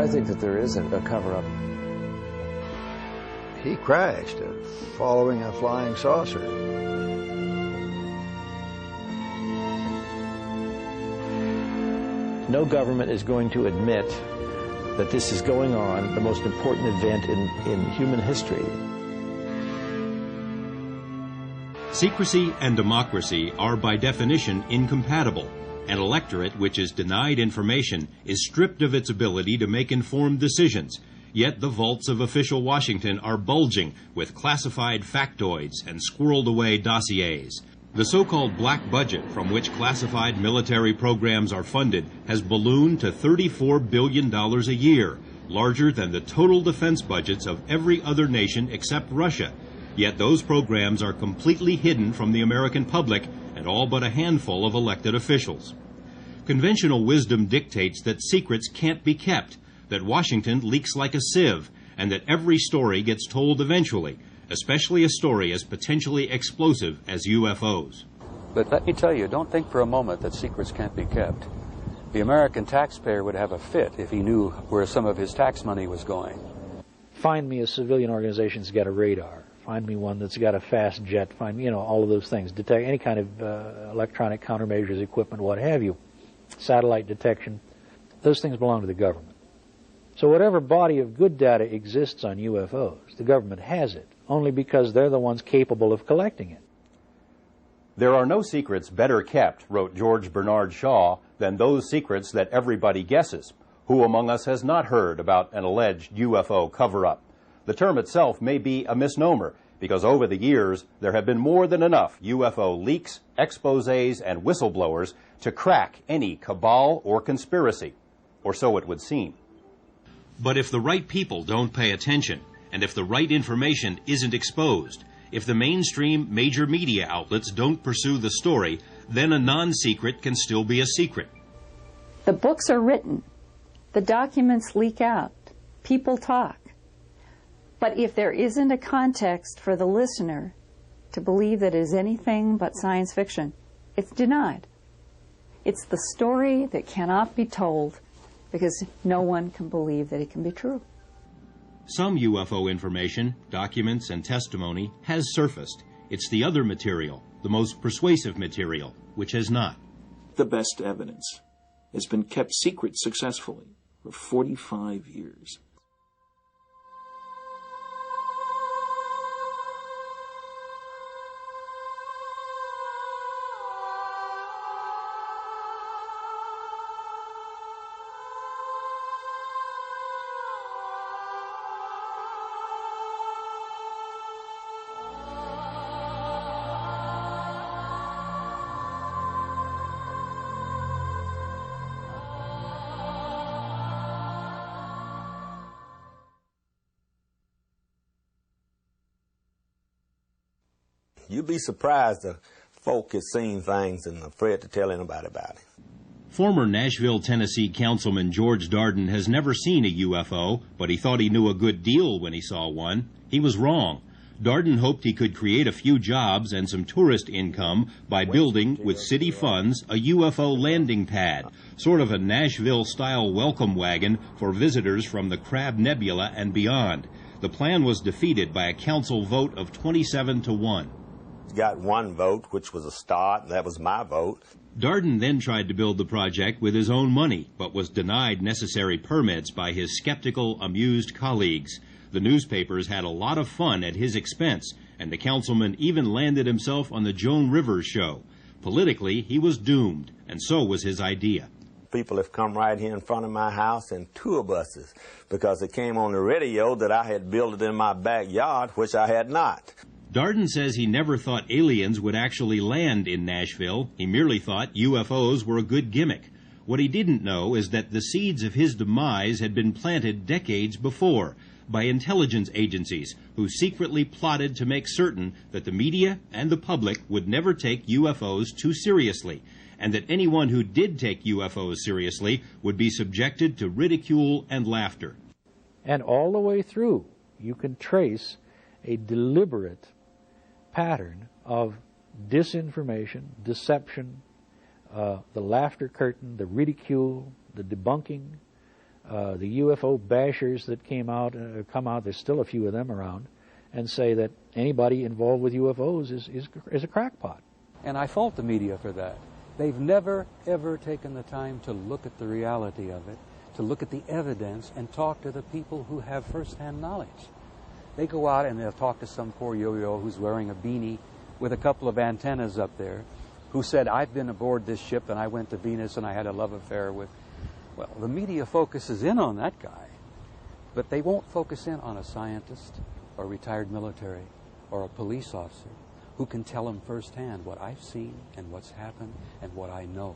I think that there is a cover-up. He crashed following a flying saucer. No government is going to admit that this is going on, the most important event in human history. Secrecy and democracy are by definition incompatible. An electorate which is denied information is stripped of its ability to make informed decisions. Yet the vaults of official Washington are bulging with classified factoids and squirreled away dossiers. The so-called black budget from which classified military programs are funded has ballooned to $34 billion a year, larger than the total defense budgets of every other nation except Russia. Yet those programs are completely hidden from the American public and all but a handful of elected officials. Conventional wisdom dictates that secrets can't be kept, that Washington leaks like a sieve, and that every story gets told eventually, especially a story as potentially explosive as UFOs. But let me tell you, don't think for a moment that secrets can't be kept. The American taxpayer would have a fit if he knew where some of his tax money was going. Find me a civilian organization that's got a radar. Find me one that's got a fast jet. Find me, all of those things. Detect any kind of electronic countermeasures equipment, what have you. Satellite detection. Those things belong to the government. So whatever body of good data exists on UFOs, the government has it, only because they're the ones capable of collecting it. There are no secrets better kept, wrote George Bernard Shaw, than those secrets that everybody guesses. Who among us has not heard about an alleged UFO cover-up? The term itself may be a misnomer, because over the years there have been more than enough UFO leaks, exposés, and whistleblowers to crack any cabal or conspiracy, or so it would seem. But if the right people don't pay attention, and if the right information isn't exposed, if the mainstream major media outlets don't pursue the story, then a non-secret can still be a secret. The books are written. The documents leak out. People talk. But if there isn't a context for the listener to believe that it is anything but science fiction, it's denied. It's the story that cannot be told because no one can believe that it can be true. Some UFO information, documents, and testimony has surfaced. It's the other material, the most persuasive material, which has not. The best evidence has been kept secret successfully for 45 years. You'd be surprised the folk has seen things and afraid to tell anybody about it. Former Nashville, Tennessee Councilman George Darden has never seen a UFO, but he thought he knew a good deal when he saw one. He was wrong. Darden hoped he could create a few jobs and some tourist income by building, with city funds, a UFO landing pad, sort of a Nashville-style welcome wagon for visitors from the Crab Nebula and beyond. The plan was defeated by a council vote of 27-1. Got one vote, which was a start, and that was my vote. Darden then tried to build the project with his own money, but was denied necessary permits by his skeptical, amused colleagues. The newspapers had a lot of fun at his expense, and the councilman even landed himself on the Joan Rivers show. Politically, he was doomed, and so was his idea. People have come right here in front of my house in tour buses because it came on the radio that I had built it in my backyard, which I had not. Darden says he never thought aliens would actually land in Nashville. He merely thought UFOs were a good gimmick. What he didn't know is that the seeds of his demise had been planted decades before by intelligence agencies who secretly plotted to make certain that the media and the public would never take UFOs too seriously, and that anyone who did take UFOs seriously would be subjected to ridicule and laughter. And all the way through, you can trace a deliberate pattern of disinformation, deception, the laughter curtain, the ridicule, the debunking, The UFO bashers that come out, there's still a few of them around, and say that anybody involved with UFOs is a crackpot. And I fault the media for that. They've never, ever taken the time to look at the reality of it, to look at the evidence and talk to the people who have first-hand knowledge. They go out and they'll talk to some poor yo-yo who's wearing a beanie with a couple of antennas up there, who said, I've been aboard this ship and I went to Venus and I had a love affair with... Well, the media focuses in on that guy, but they won't focus in on a scientist or retired military or a police officer who can tell them firsthand what I've seen and what's happened and what I know.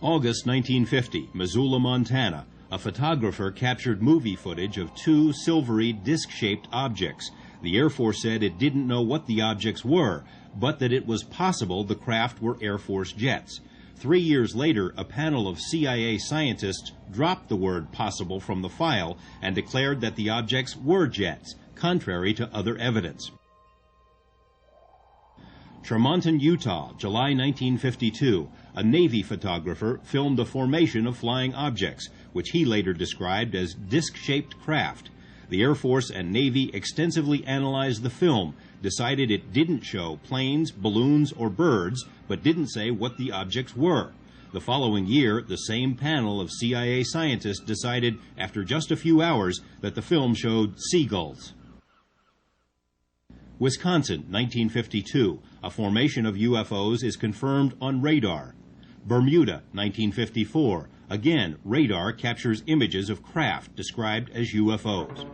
August 1950, Missoula, Montana. A photographer captured movie footage of two silvery disc-shaped objects. The Air Force said it didn't know what the objects were, but that it was possible the craft were Air Force jets. 3 years later, a panel of CIA scientists dropped the word possible from the file and declared that the objects were jets, contrary to other evidence. Tremonton, Utah, July 1952. A Navy photographer filmed the formation of flying objects, which he later described as disc-shaped craft. The Air Force and Navy extensively analyzed the film, decided it didn't show planes, balloons, or birds, but didn't say what the objects were. The following year, the same panel of CIA scientists decided, after just a few hours, that the film showed seagulls. Wisconsin, 1952. A formation of UFOs is confirmed on radar. Bermuda, 1954. Again, radar captures images of craft described as UFOs.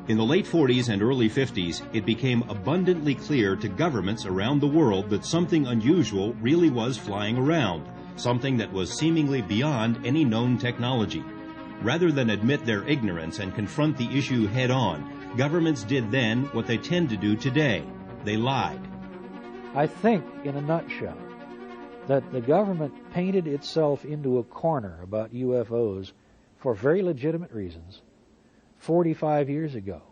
In the late 40s and early 50s, it became abundantly clear to governments around the world that something unusual really was flying around, something that was seemingly beyond any known technology. Rather than admit their ignorance and confront the issue head-on, governments did then what they tend to do today. They lied. I think, in a nutshell, that the government painted itself into a corner about UFOs for very legitimate reasons 45 years ago.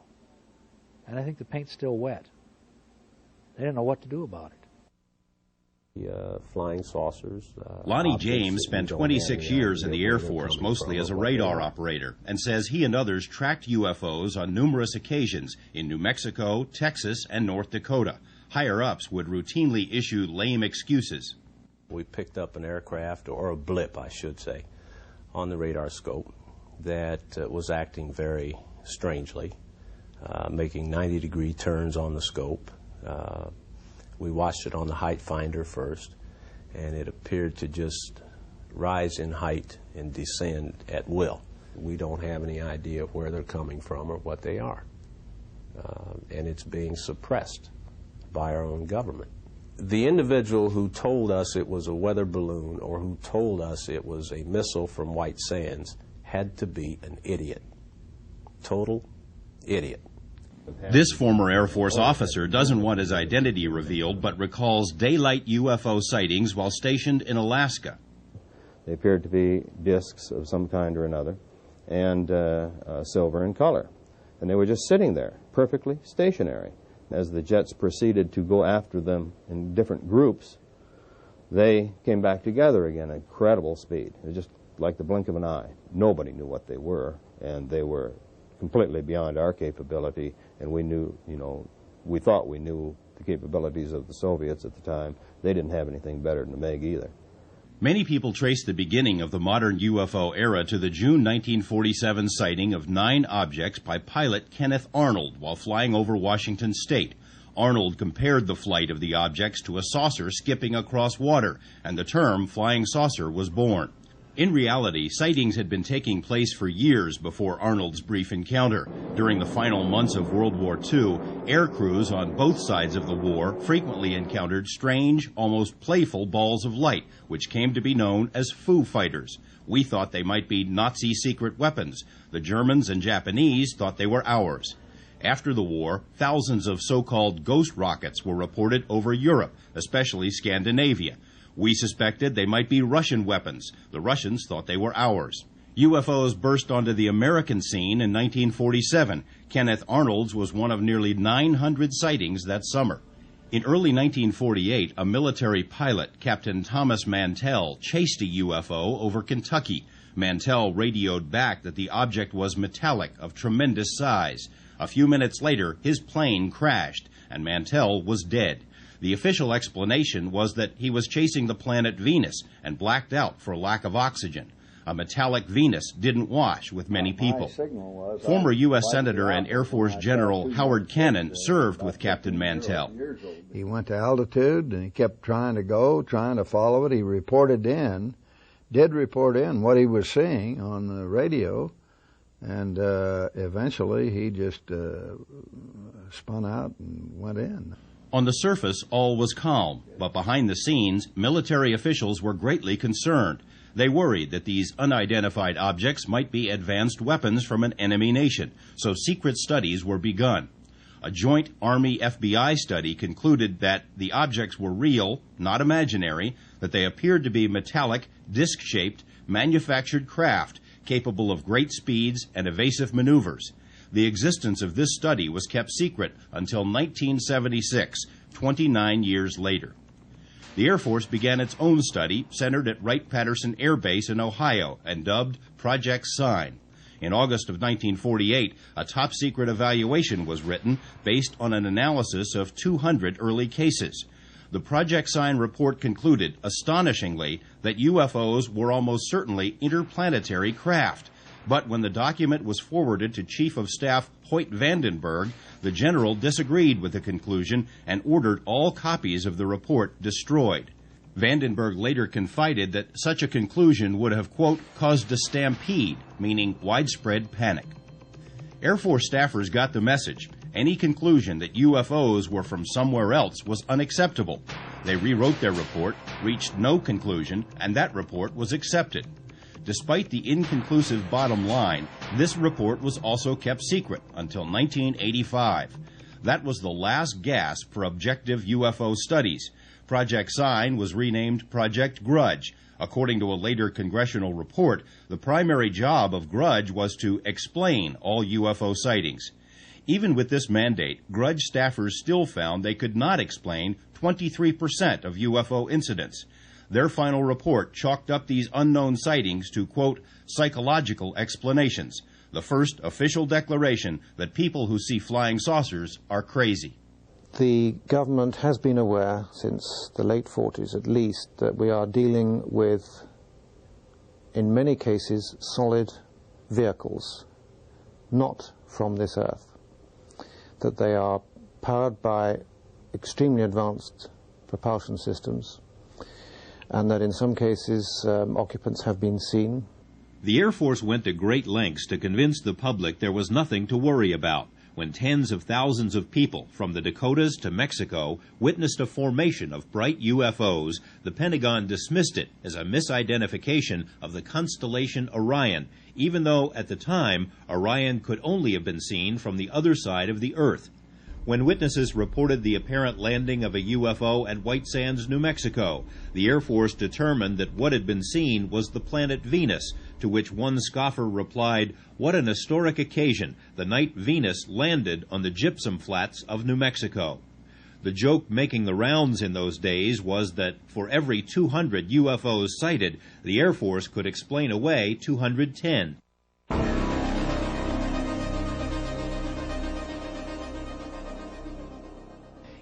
And I think the paint's still wet. They didn't know what to do about it. Flying saucers. Lonnie James spent 26 years in the Air Force, mostly as a radar operator, and says he and others tracked UFOs on numerous occasions in New Mexico, Texas, and North Dakota. Higher-ups would routinely issue lame excuses. We picked up an aircraft, or a blip, I should say, on the radar scope that was acting very strangely, making 90-degree turns on the scope. We watched it on the height finder first, and it appeared to just rise in height and descend at will. We don't have any idea of where they're coming from or what they are. And it's being suppressed by our own government. The individual who told us it was a weather balloon or who told us it was a missile from White Sands had to be an idiot. Total idiot. This former Air Force officer doesn't want his identity revealed, but recalls daylight UFO sightings while stationed in Alaska. They appeared to be discs of some kind or another, and silver in color. And they were just sitting there, perfectly stationary. As the jets proceeded to go after them in different groups, they came back together again at incredible speed. It was just like the blink of an eye. Nobody knew what they were, and they were completely beyond our capability, and we knew, we thought we knew the capabilities of the Soviets at the time. They didn't have anything better than the MiG either. Many people trace the beginning of the modern UFO era to the June 1947 sighting of 9 objects by pilot Kenneth Arnold while flying over Washington State. Arnold compared the flight of the objects to a saucer skipping across water, and the term flying saucer was born. In reality, sightings had been taking place for years before Arnold's brief encounter. During the final months of World War II, air crews on both sides of the war frequently encountered strange, almost playful balls of light, which came to be known as Foo Fighters. We thought they might be Nazi secret weapons. The Germans and Japanese thought they were ours. After the war, thousands of so-called ghost rockets were reported over Europe, especially Scandinavia. We suspected they might be Russian weapons. The Russians thought they were ours. UFOs burst onto the American scene in 1947. Kenneth Arnold's was one of nearly 900 sightings that summer. In early 1948, a military pilot, Captain Thomas Mantell, chased a UFO over Kentucky. Mantell radioed back that the object was metallic, of tremendous size. A few minutes later, his plane crashed, and Mantell was dead. The official explanation was that he was chasing the planet Venus and blacked out for lack of oxygen. A metallic Venus didn't wash with many people. Former U.S. Senator and Air Force General Howard Cannon served with Captain Mantell. He went to altitude and he kept trying to follow it. He did report in what he was seeing on the radio, and eventually he just spun out and went in. On the surface, all was calm, but behind the scenes, military officials were greatly concerned. They worried that these unidentified objects might be advanced weapons from an enemy nation, so secret studies were begun. A joint Army-FBI study concluded that the objects were real, not imaginary, that they appeared to be metallic, disc-shaped, manufactured craft capable of great speeds and evasive maneuvers. The existence of this study was kept secret until 1976, 29 years later. The Air Force began its own study centered at Wright-Patterson Air Base in Ohio and dubbed Project Sign. In August of 1948, a top-secret evaluation was written based on an analysis of 200 early cases. The Project Sign report concluded, astonishingly, that UFOs were almost certainly interplanetary craft. But when the document was forwarded to Chief of Staff Hoyt Vandenberg, the general disagreed with the conclusion and ordered all copies of the report destroyed. Vandenberg later confided that such a conclusion would have, quote, caused a stampede, meaning widespread panic. Air Force staffers got the message. Any conclusion that UFOs were from somewhere else was unacceptable. They rewrote their report, reached no conclusion, and that report was accepted. Despite the inconclusive bottom line, this report was also kept secret until 1985. That was the last gasp for objective UFO studies. Project Sign was renamed Project Grudge. According to a later congressional report, the primary job of Grudge was to explain all UFO sightings. Even with this mandate, Grudge staffers still found they could not explain 23% of UFO incidents. Their final report chalked up these unknown sightings to, quote, psychological explanations, the first official declaration that people who see flying saucers are crazy. The government has been aware since the late 40s at least that we are dealing with, in many cases, solid vehicles, not from this earth, that they are powered by extremely advanced propulsion systems, and that in some cases occupants have been seen. The Air Force went to great lengths to convince the public there was nothing to worry about. When tens of thousands of people from the Dakotas to Mexico witnessed a formation of bright UFOs, the Pentagon dismissed it as a misidentification of the constellation Orion, even though at the time Orion could only have been seen from the other side of the Earth. When witnesses reported the apparent landing of a UFO at White Sands, New Mexico, the Air Force determined that what had been seen was the planet Venus, to which one scoffer replied, "What an historic occasion, the night Venus landed on the gypsum flats of New Mexico." The joke making the rounds in those days was that for every 200 UFOs sighted, the Air Force could explain away 210.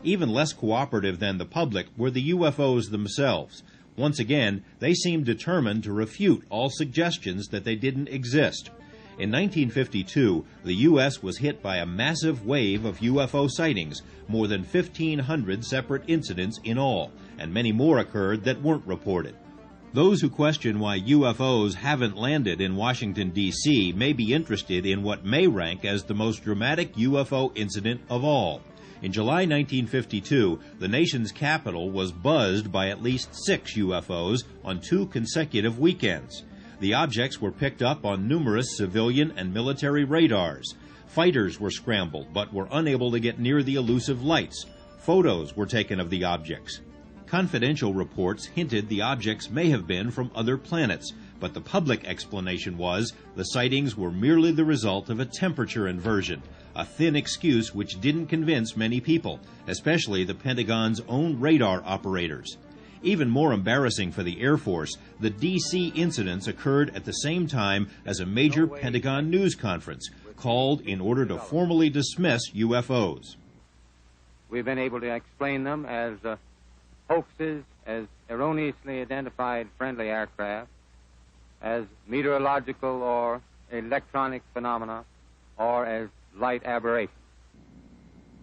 Even less cooperative than the public were the UFOs themselves. Once again, they seemed determined to refute all suggestions that they didn't exist. In 1952, the U.S. was hit by a massive wave of UFO sightings, more than 1,500 separate incidents in all, and many more occurred that weren't reported. Those who question why UFOs haven't landed in Washington, D.C. may be interested in what may rank as the most dramatic UFO incident of all. In July 1952, the nation's capital was buzzed by at least 6 UFOs on 2 consecutive weekends. The objects were picked up on numerous civilian and military radars. Fighters were scrambled but were unable to get near the elusive lights. Photos were taken of the objects. Confidential reports hinted the objects may have been from other planets, but the public explanation was the sightings were merely the result of a temperature inversion, a thin excuse which didn't convince many people, especially the Pentagon's own radar operators. Even more embarrassing for the Air Force, the D.C. incidents occurred at the same time as a major Pentagon news conference called in order to formally dismiss UFOs. We've been able to explain them as hoaxes, as erroneously identified friendly aircraft, as meteorological or electronic phenomena, or as light aberrations.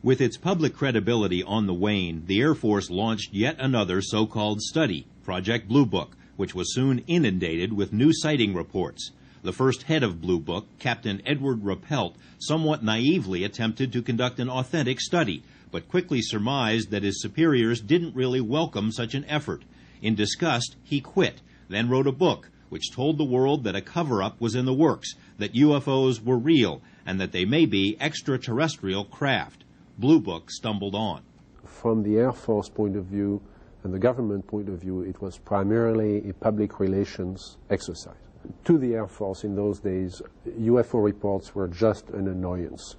With its public credibility on the wane, the Air Force launched yet another so-called study, Project Blue Book, which was soon inundated with new sighting reports. The first head of Blue Book, Captain Edward Rappelt, somewhat naively attempted to conduct an authentic study, but quickly surmised that his superiors didn't really welcome such an effort. In disgust, he quit, then wrote a book which told the world that a cover-up was in the works, that UFOs were real, and that they may be extraterrestrial craft. Blue Book stumbled on. From the Air Force point of view and the government point of view, it was primarily a public relations exercise. To the Air Force in those days, UFO reports were just an annoyance.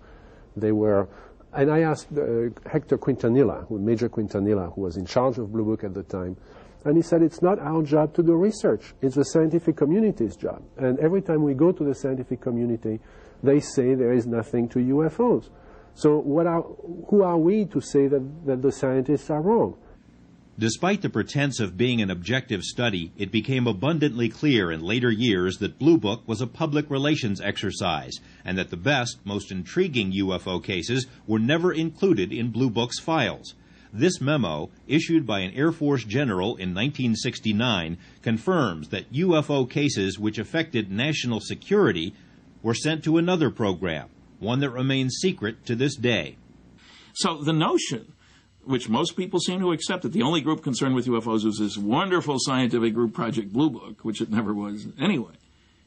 They were, and I asked Hector Quintanilla, Major Quintanilla, who was in charge of Blue Book at the time, and he said, it's not our job to do research, it's the scientific community's job. And every time we go to the scientific community, they say there is nothing to UFOs. So who are we to say that the scientists are wrong? Despite the pretense of being an objective study, it became abundantly clear in later years that Blue Book was a public relations exercise, and that the best, most intriguing UFO cases were never included in Blue Book's files. This memo, issued by an Air Force general in 1969, confirms that UFO cases which affected national security were sent to another program, one that remains secret to this day. So the notion, which most people seem to accept, that the only group concerned with UFOs was this wonderful scientific group, Project Blue Book, which it never was anyway,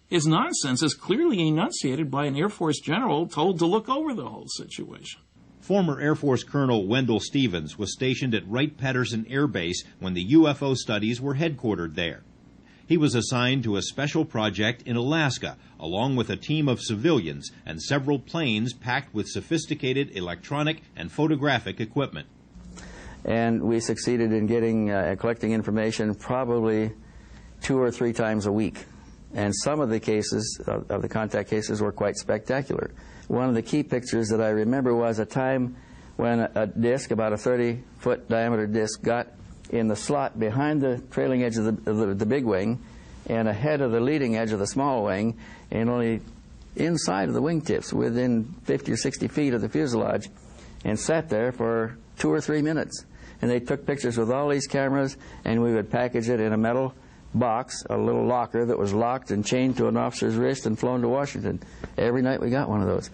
is nonsense as clearly enunciated by an Air Force general told to look over the whole situation. Former Air Force Colonel Wendell Stevens was stationed at Wright-Patterson Air Base when the UFO studies were headquartered there. He was assigned to a special project in Alaska, along with a team of civilians and several planes packed with sophisticated electronic and photographic equipment. And we succeeded in getting collecting information probably 2 or 3 times a week. And some of the cases, of the contact cases, were quite spectacular. One of the key pictures that I remember was a time when a disc, about a 30-foot diameter disc, got in the slot behind the trailing edge of the big wing and ahead of the leading edge of the small wing, and only inside of the wingtips, within 50 or 60 feet of the fuselage, and sat there for 2 or 3 minutes. And they took pictures with all these cameras, and we would package it in a metal box, a little locker that was locked and chained to an officer's wrist and flown to Washington. Every night we got one of those.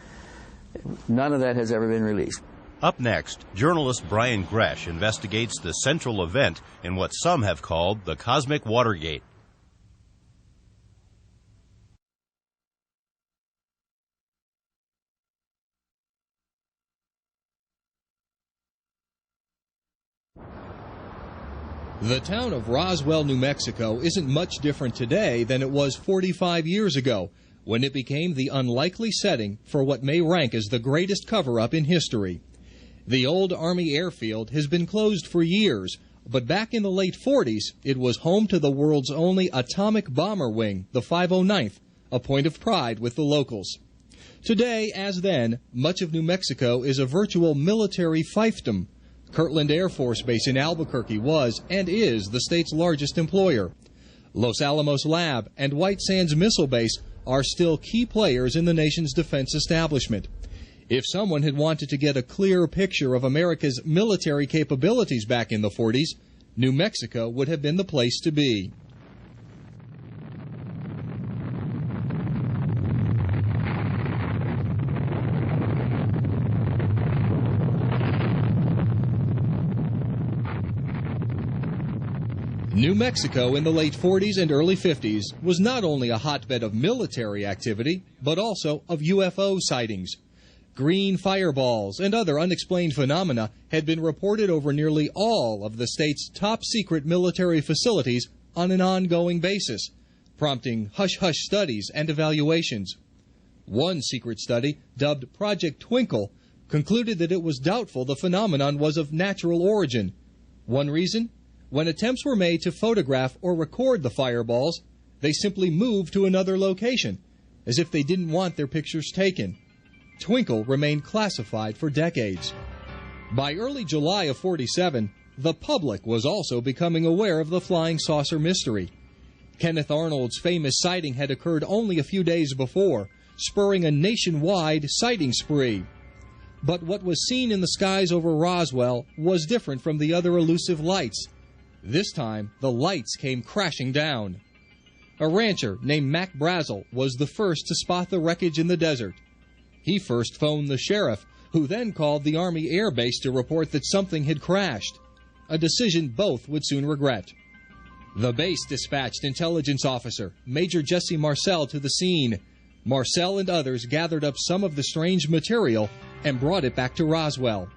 None of that has ever been released. Up next, journalist Brian Gresh investigates the central event in what some have called the Cosmic Watergate. The town of Roswell, New Mexico isn't much different today than it was 45 years ago, when it became the unlikely setting for what may rank as the greatest cover-up in history. The old Army airfield has been closed for years, but back in the late 40s, it was home to the world's only atomic bomber wing, the 509th, a point of pride with the locals. Today, as then, much of New Mexico is a virtual military fiefdom. Kirtland Air Force Base in Albuquerque was and is the state's largest employer. Los Alamos Lab and White Sands Missile Base are still key players in the nation's defense establishment. If someone had wanted to get a clear picture of America's military capabilities back in the 40s, New Mexico would have been the place to be. New Mexico in the late 40s and early 50s was not only a hotbed of military activity, but also of UFO sightings. Green fireballs and other unexplained phenomena had been reported over nearly all of the state's top-secret military facilities on an ongoing basis. prompting hush-hush studies and evaluations. One secret study, dubbed Project Twinkle, concluded that it was doubtful the phenomenon was of natural origin. One reason? When attempts were made to photograph or record the fireballs, they simply moved to another location, as if they didn't want their pictures taken. Twinkle remained classified for decades. By early July of '47, the public was also becoming aware of the flying saucer mystery. Kenneth Arnold's famous sighting had occurred only a few days before, spurring a nationwide sighting spree. But what was seen in the skies over Roswell was different from the other elusive lights. This time, the lights came crashing down. A rancher named Mac Brazel was the first to spot the wreckage in the desert. He first phoned the sheriff, who then called the Army Air Base to report that something had crashed, a decision both would soon regret. The base dispatched intelligence officer Major Jesse Marcel to the scene. Marcel and others gathered up some of the strange material and brought it back to Roswell.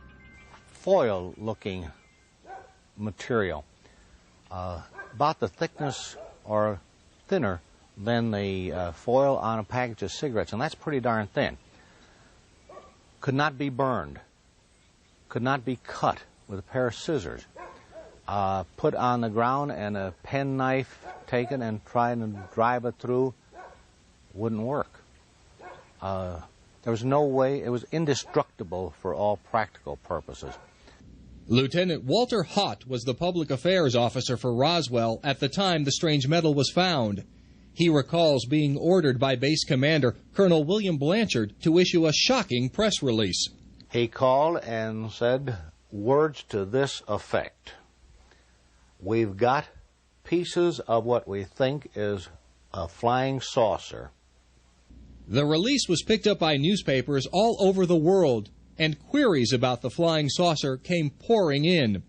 Foil-looking material, about the thickness or thinner than the foil on a package of cigarettes, and that's pretty darn thin. Could not be burned, could not be cut with a pair of scissors, put on the ground and a penknife taken and tried to drive it through, wouldn't work. There was no way, it was indestructible for all practical purposes. Lieutenant Walter Hott was the public affairs officer for Roswell at the time the strange metal was found. He recalls being ordered by base commander Colonel William Blanchard to issue a shocking press release. He called and said words to this effect: "We've got pieces of what we think is a flying saucer." The release was picked up by newspapers all over the world, and queries about the flying saucer came pouring in.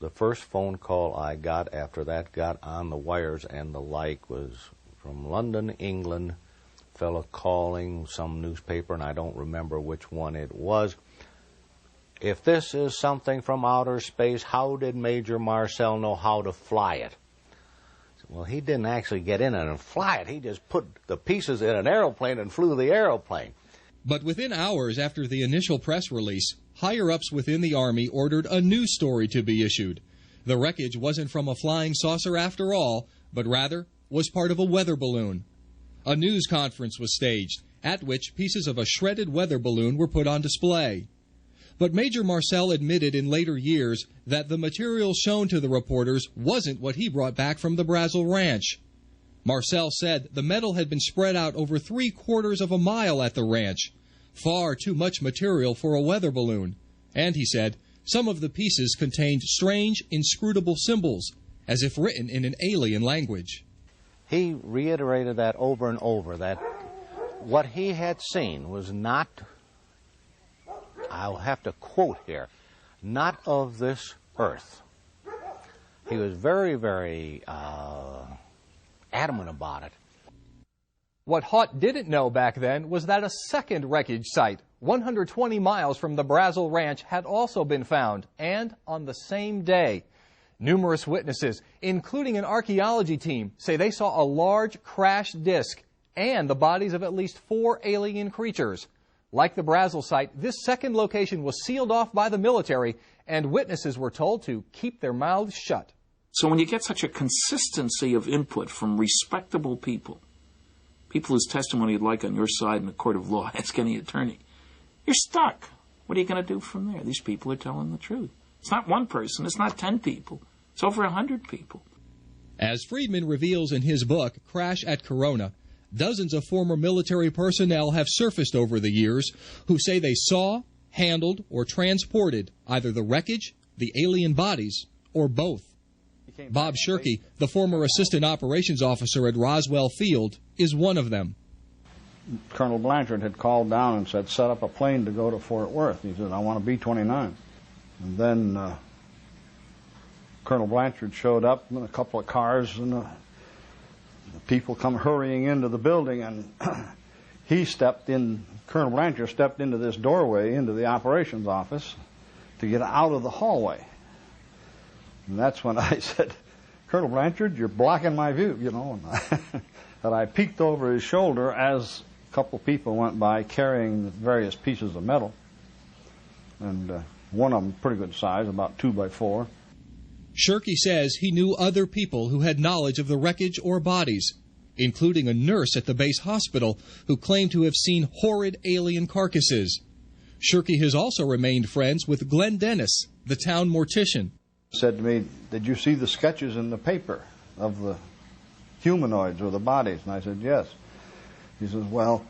The first phone call I got after that got on the wires and the like was from London, England, a fellow calling some newspaper, and I don't remember which one it was. "If this is something from outer space, how did Major Marcel know how to fly it?" Well, he didn't actually get in it and fly it. He just put the pieces in an aeroplane and flew the aeroplane. But within hours after the initial press release, higher-ups within the Army ordered a new story to be issued. The wreckage wasn't from a flying saucer after all, but rather was part of a weather balloon. A news conference was staged, at which pieces of a shredded weather balloon were put on display. But Major Marcel admitted in later years that the material shown to the reporters wasn't what he brought back from the Brazel Ranch. Marcel said the metal had been spread out over 3/4 of a mile at the ranch, far too much material for a weather balloon. And he said some of the pieces contained strange, inscrutable symbols, as if written in an alien language. He reiterated that over and over, that what he had seen was not, I'll have to quote here, not of this earth. He was very, very adamant about it. What Hott didn't know back then was that a second wreckage site, 120 miles from the Brazel Ranch, had also been found, and on the same day. Numerous witnesses, including an archaeology team, say they saw a large crashed disc and the bodies of at least 4 alien creatures. Like the Brazel site, this second location was sealed off by the military, and witnesses were told to keep their mouths shut. So when you get such a consistency of input from respectable people whose testimony you'd like on your side in a court of law, ask any attorney, you're stuck. What are you going to do from there? These people are telling the truth. It's not one person. It's not 10 people. It's over 100 people. As Friedman reveals in his book, Crash at Corona, dozens of former military personnel have surfaced over the years who say they saw, handled, or transported either the wreckage, the alien bodies, or both. Bob Shirky, the former assistant operations officer at Roswell Field, is one of them. Colonel Blanchard had called down and said, set up a plane to go to Fort Worth. He said, I want a B-29. And then Colonel Blanchard showed up in a couple of cars, and the people come hurrying into the building, and Colonel Blanchard stepped into this doorway into the operations office to get out of the hallway. And that's when I said, Colonel Blanchard, you're blocking my view, you know. And I peeked over his shoulder as a couple people went by carrying various pieces of metal. And one of them pretty good size, about 2 by 4. Shirky says he knew other people who had knowledge of the wreckage or bodies, including a nurse at the base hospital who claimed to have seen horrid alien carcasses. Shirky has also remained friends with Glenn Dennis, the town mortician. Said to me, did you see the sketches in the paper of the humanoids or the bodies? And I said, yes. He says, well,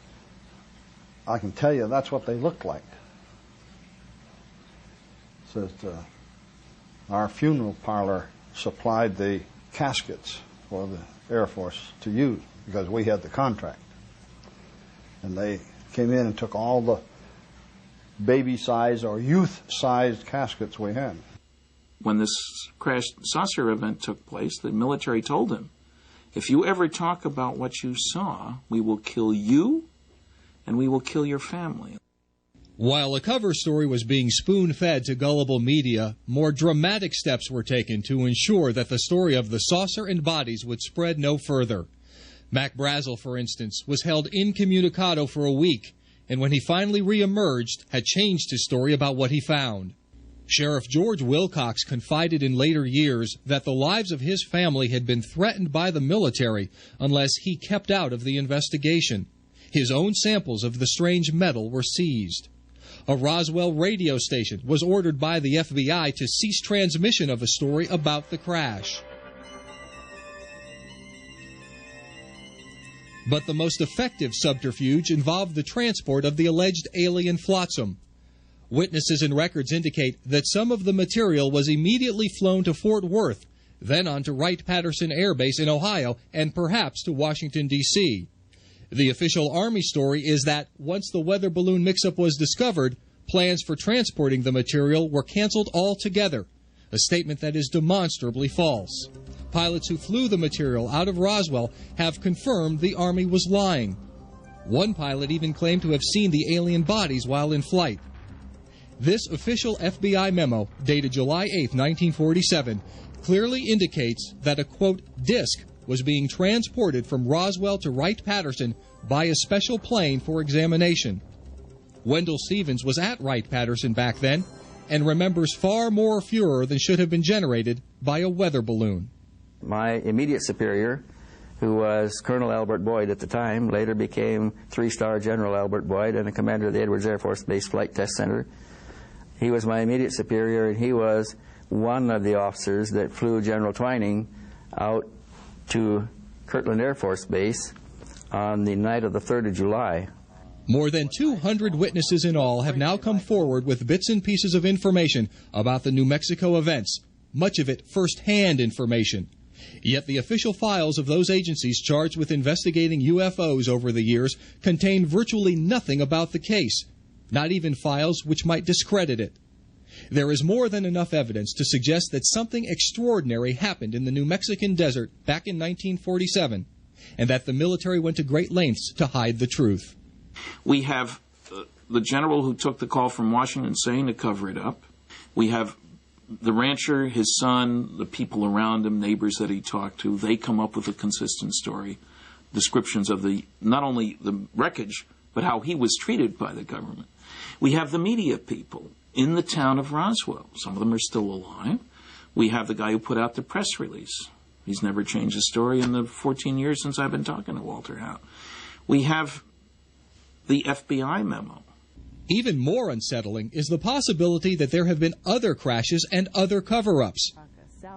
I can tell you that's what they looked like. Says, our funeral parlor supplied the caskets for the Air Force to use because we had the contract. And they came in and took all the baby-sized or youth-sized caskets we had. When this crash saucer event took place, the military told him, if you ever talk about what you saw, we will kill you and we will kill your family. While a cover story was being spoon-fed to gullible media, more dramatic steps were taken to ensure that the story of the saucer and bodies would spread no further. Mac Brazel, for instance, was held incommunicado for a week, and when he finally re-emerged, had changed his story about what he found. Sheriff George Wilcox confided in later years that the lives of his family had been threatened by the military unless he kept out of the investigation. His own samples of the strange metal were seized. A Roswell radio station was ordered by the FBI to cease transmission of a story about the crash. But the most effective subterfuge involved the transport of the alleged alien flotsam. Witnesses and records indicate that some of the material was immediately flown to Fort Worth, then on to Wright-Patterson Air Base in Ohio, and perhaps to Washington, D.C. The official Army story is that once the weather balloon mix-up was discovered, plans for transporting the material were canceled altogether, a statement that is demonstrably false. Pilots who flew the material out of Roswell have confirmed the Army was lying. One pilot even claimed to have seen the alien bodies while in flight. This official FBI memo, dated July 8, 1947, clearly indicates that a, quote, disc was being transported from Roswell to Wright-Patterson by a special plane for examination. Wendell Stevens was at Wright-Patterson back then and remembers far more furor than should have been generated by a weather balloon. My immediate superior, who was Colonel Albert Boyd at the time, later became 3-star General Albert Boyd and the commander of the Edwards Air Force Base Flight Test Center. He was my immediate superior, and he was one of the officers that flew General Twining out to Kirtland Air Force Base on the night of the 3rd of July. More than 200 witnesses in all have now come forward with bits and pieces of information about the New Mexico events, much of it first-hand information. Yet the official files of those agencies charged with investigating UFOs over the years contain virtually nothing about the case, not even files which might discredit it. There is more than enough evidence to suggest that something extraordinary happened in the New Mexican desert back in 1947, and that the military went to great lengths to hide the truth. We have the general who took the call from Washington saying to cover it up. We have the rancher, his son, the people around him, neighbors that he talked to. They come up with a consistent story, descriptions of not only the wreckage, but how he was treated by the government. We have the media people in the town of Roswell. Some of them are still alive. We have the guy who put out the press release. He's never changed his story in the 14 years since I've been talking to Walter Howe. We have the FBI memo. Even more unsettling is the possibility that there have been other crashes and other cover-ups.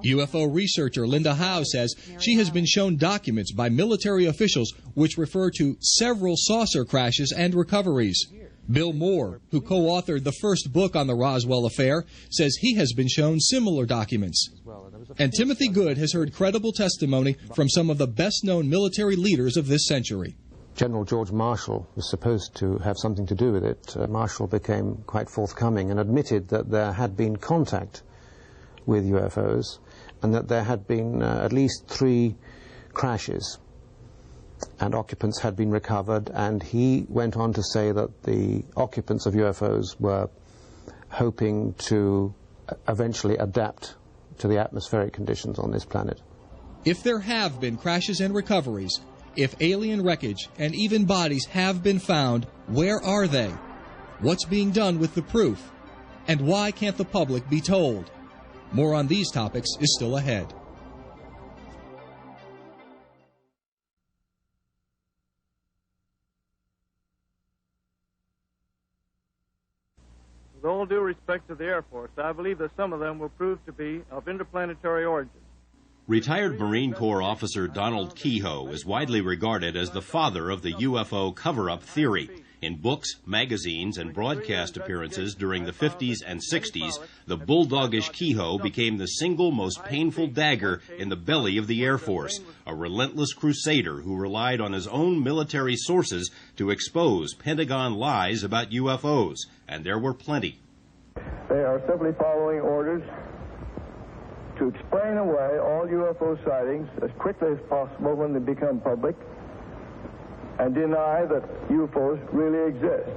UFO researcher Linda Howe says she has been shown documents by military officials which refer to several saucer crashes and recoveries. Bill Moore, who co-authored the first book on the Roswell affair, says he has been shown similar documents. And Timothy Good has heard credible testimony from some of the best-known military leaders of this century. General George Marshall was supposed to have something to do with it. Marshall became quite forthcoming and admitted that there had been contact with UFOs and that there had been at least 3 crashes and occupants had been recovered, and he went on to say that the occupants of UFOs were hoping to eventually adapt to the atmospheric conditions on this planet. If there have been crashes and recoveries, if alien wreckage and even bodies have been found, where are they? What's being done with the proof? And why can't the public be told? More on these topics is still ahead. With all due respect to the Air Force, I believe that some of them will prove to be of interplanetary origin. Retired Marine Corps officer Donald Keyhoe is widely regarded as the father of the UFO cover-up theory. In books, magazines, and broadcast appearances during the 50s and 60s, the bulldogish Keyhoe became the single most painful dagger in the belly of the Air Force, a relentless crusader who relied on his own military sources to expose Pentagon lies about UFOs, and there were plenty. They are simply following orders to explain away all UFO sightings as quickly as possible when they become public, and deny that UFOs really exist.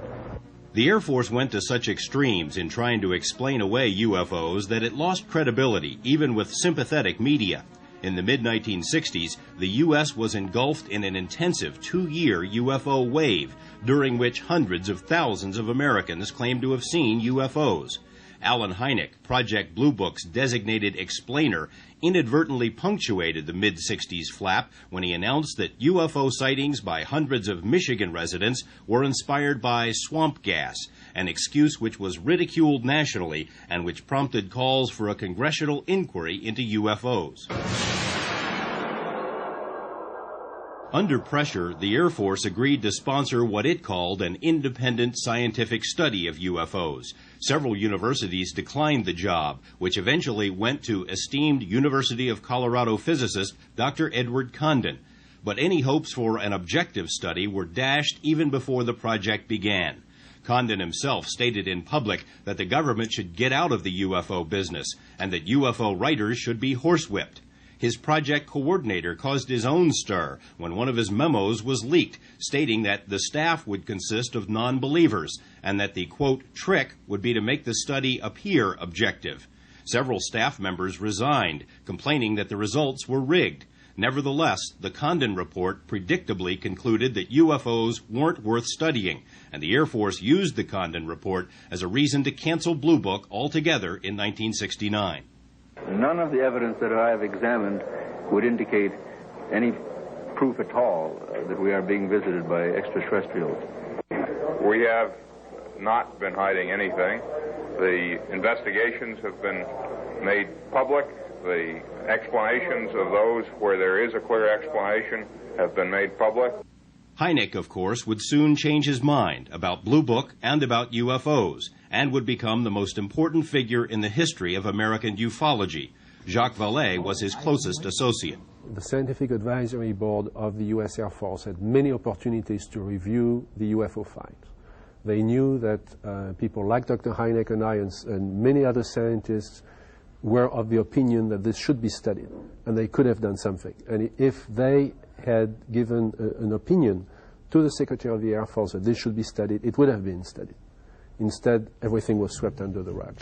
The Air Force went to such extremes in trying to explain away UFOs that it lost credibility, even with sympathetic media. In the mid-1960s, the U.S. was engulfed in an intensive 2-year UFO wave, during which hundreds of thousands of Americans claimed to have seen UFOs. Allen Hynek, Project Blue Book's designated explainer, inadvertently punctuated the mid-60s flap when he announced that UFO sightings by hundreds of Michigan residents were inspired by swamp gas, an excuse which was ridiculed nationally and which prompted calls for a congressional inquiry into UFOs. Under pressure, the Air Force agreed to sponsor what it called an independent scientific study of UFOs. Several universities declined the job, which eventually went to esteemed University of Colorado physicist Dr. Edward Condon. But any hopes for an objective study were dashed even before the project began. Condon himself stated in public that the government should get out of the UFO business and that UFO writers should be horsewhipped. His project coordinator caused his own stir when one of his memos was leaked, stating that the staff would consist of non-believers and that the, quote, trick would be to make the study appear objective. Several staff members resigned, complaining that the results were rigged. Nevertheless, the Condon report predictably concluded that UFOs weren't worth studying, and the Air Force used the Condon report as a reason to cancel Blue Book altogether in 1969. None of the evidence that I have examined would indicate any proof at all that we are being visited by extraterrestrials. We have not been hiding anything. The investigations have been made public. The explanations of those where there is a clear explanation have been made public. Hynek, of course, would soon change his mind about Blue Book and about UFOs, and would become the most important figure in the history of American ufology. Jacques Vallée was his closest associate. The Scientific Advisory Board of the U.S. Air Force had many opportunities to review the UFO files. They knew that people like Dr. Hynek and I and many other scientists were of the opinion that this should be studied, and they could have done something. And if they had given an opinion to the Secretary of the Air Force that this should be studied, it would have been studied. Instead, everything was swept under the rug.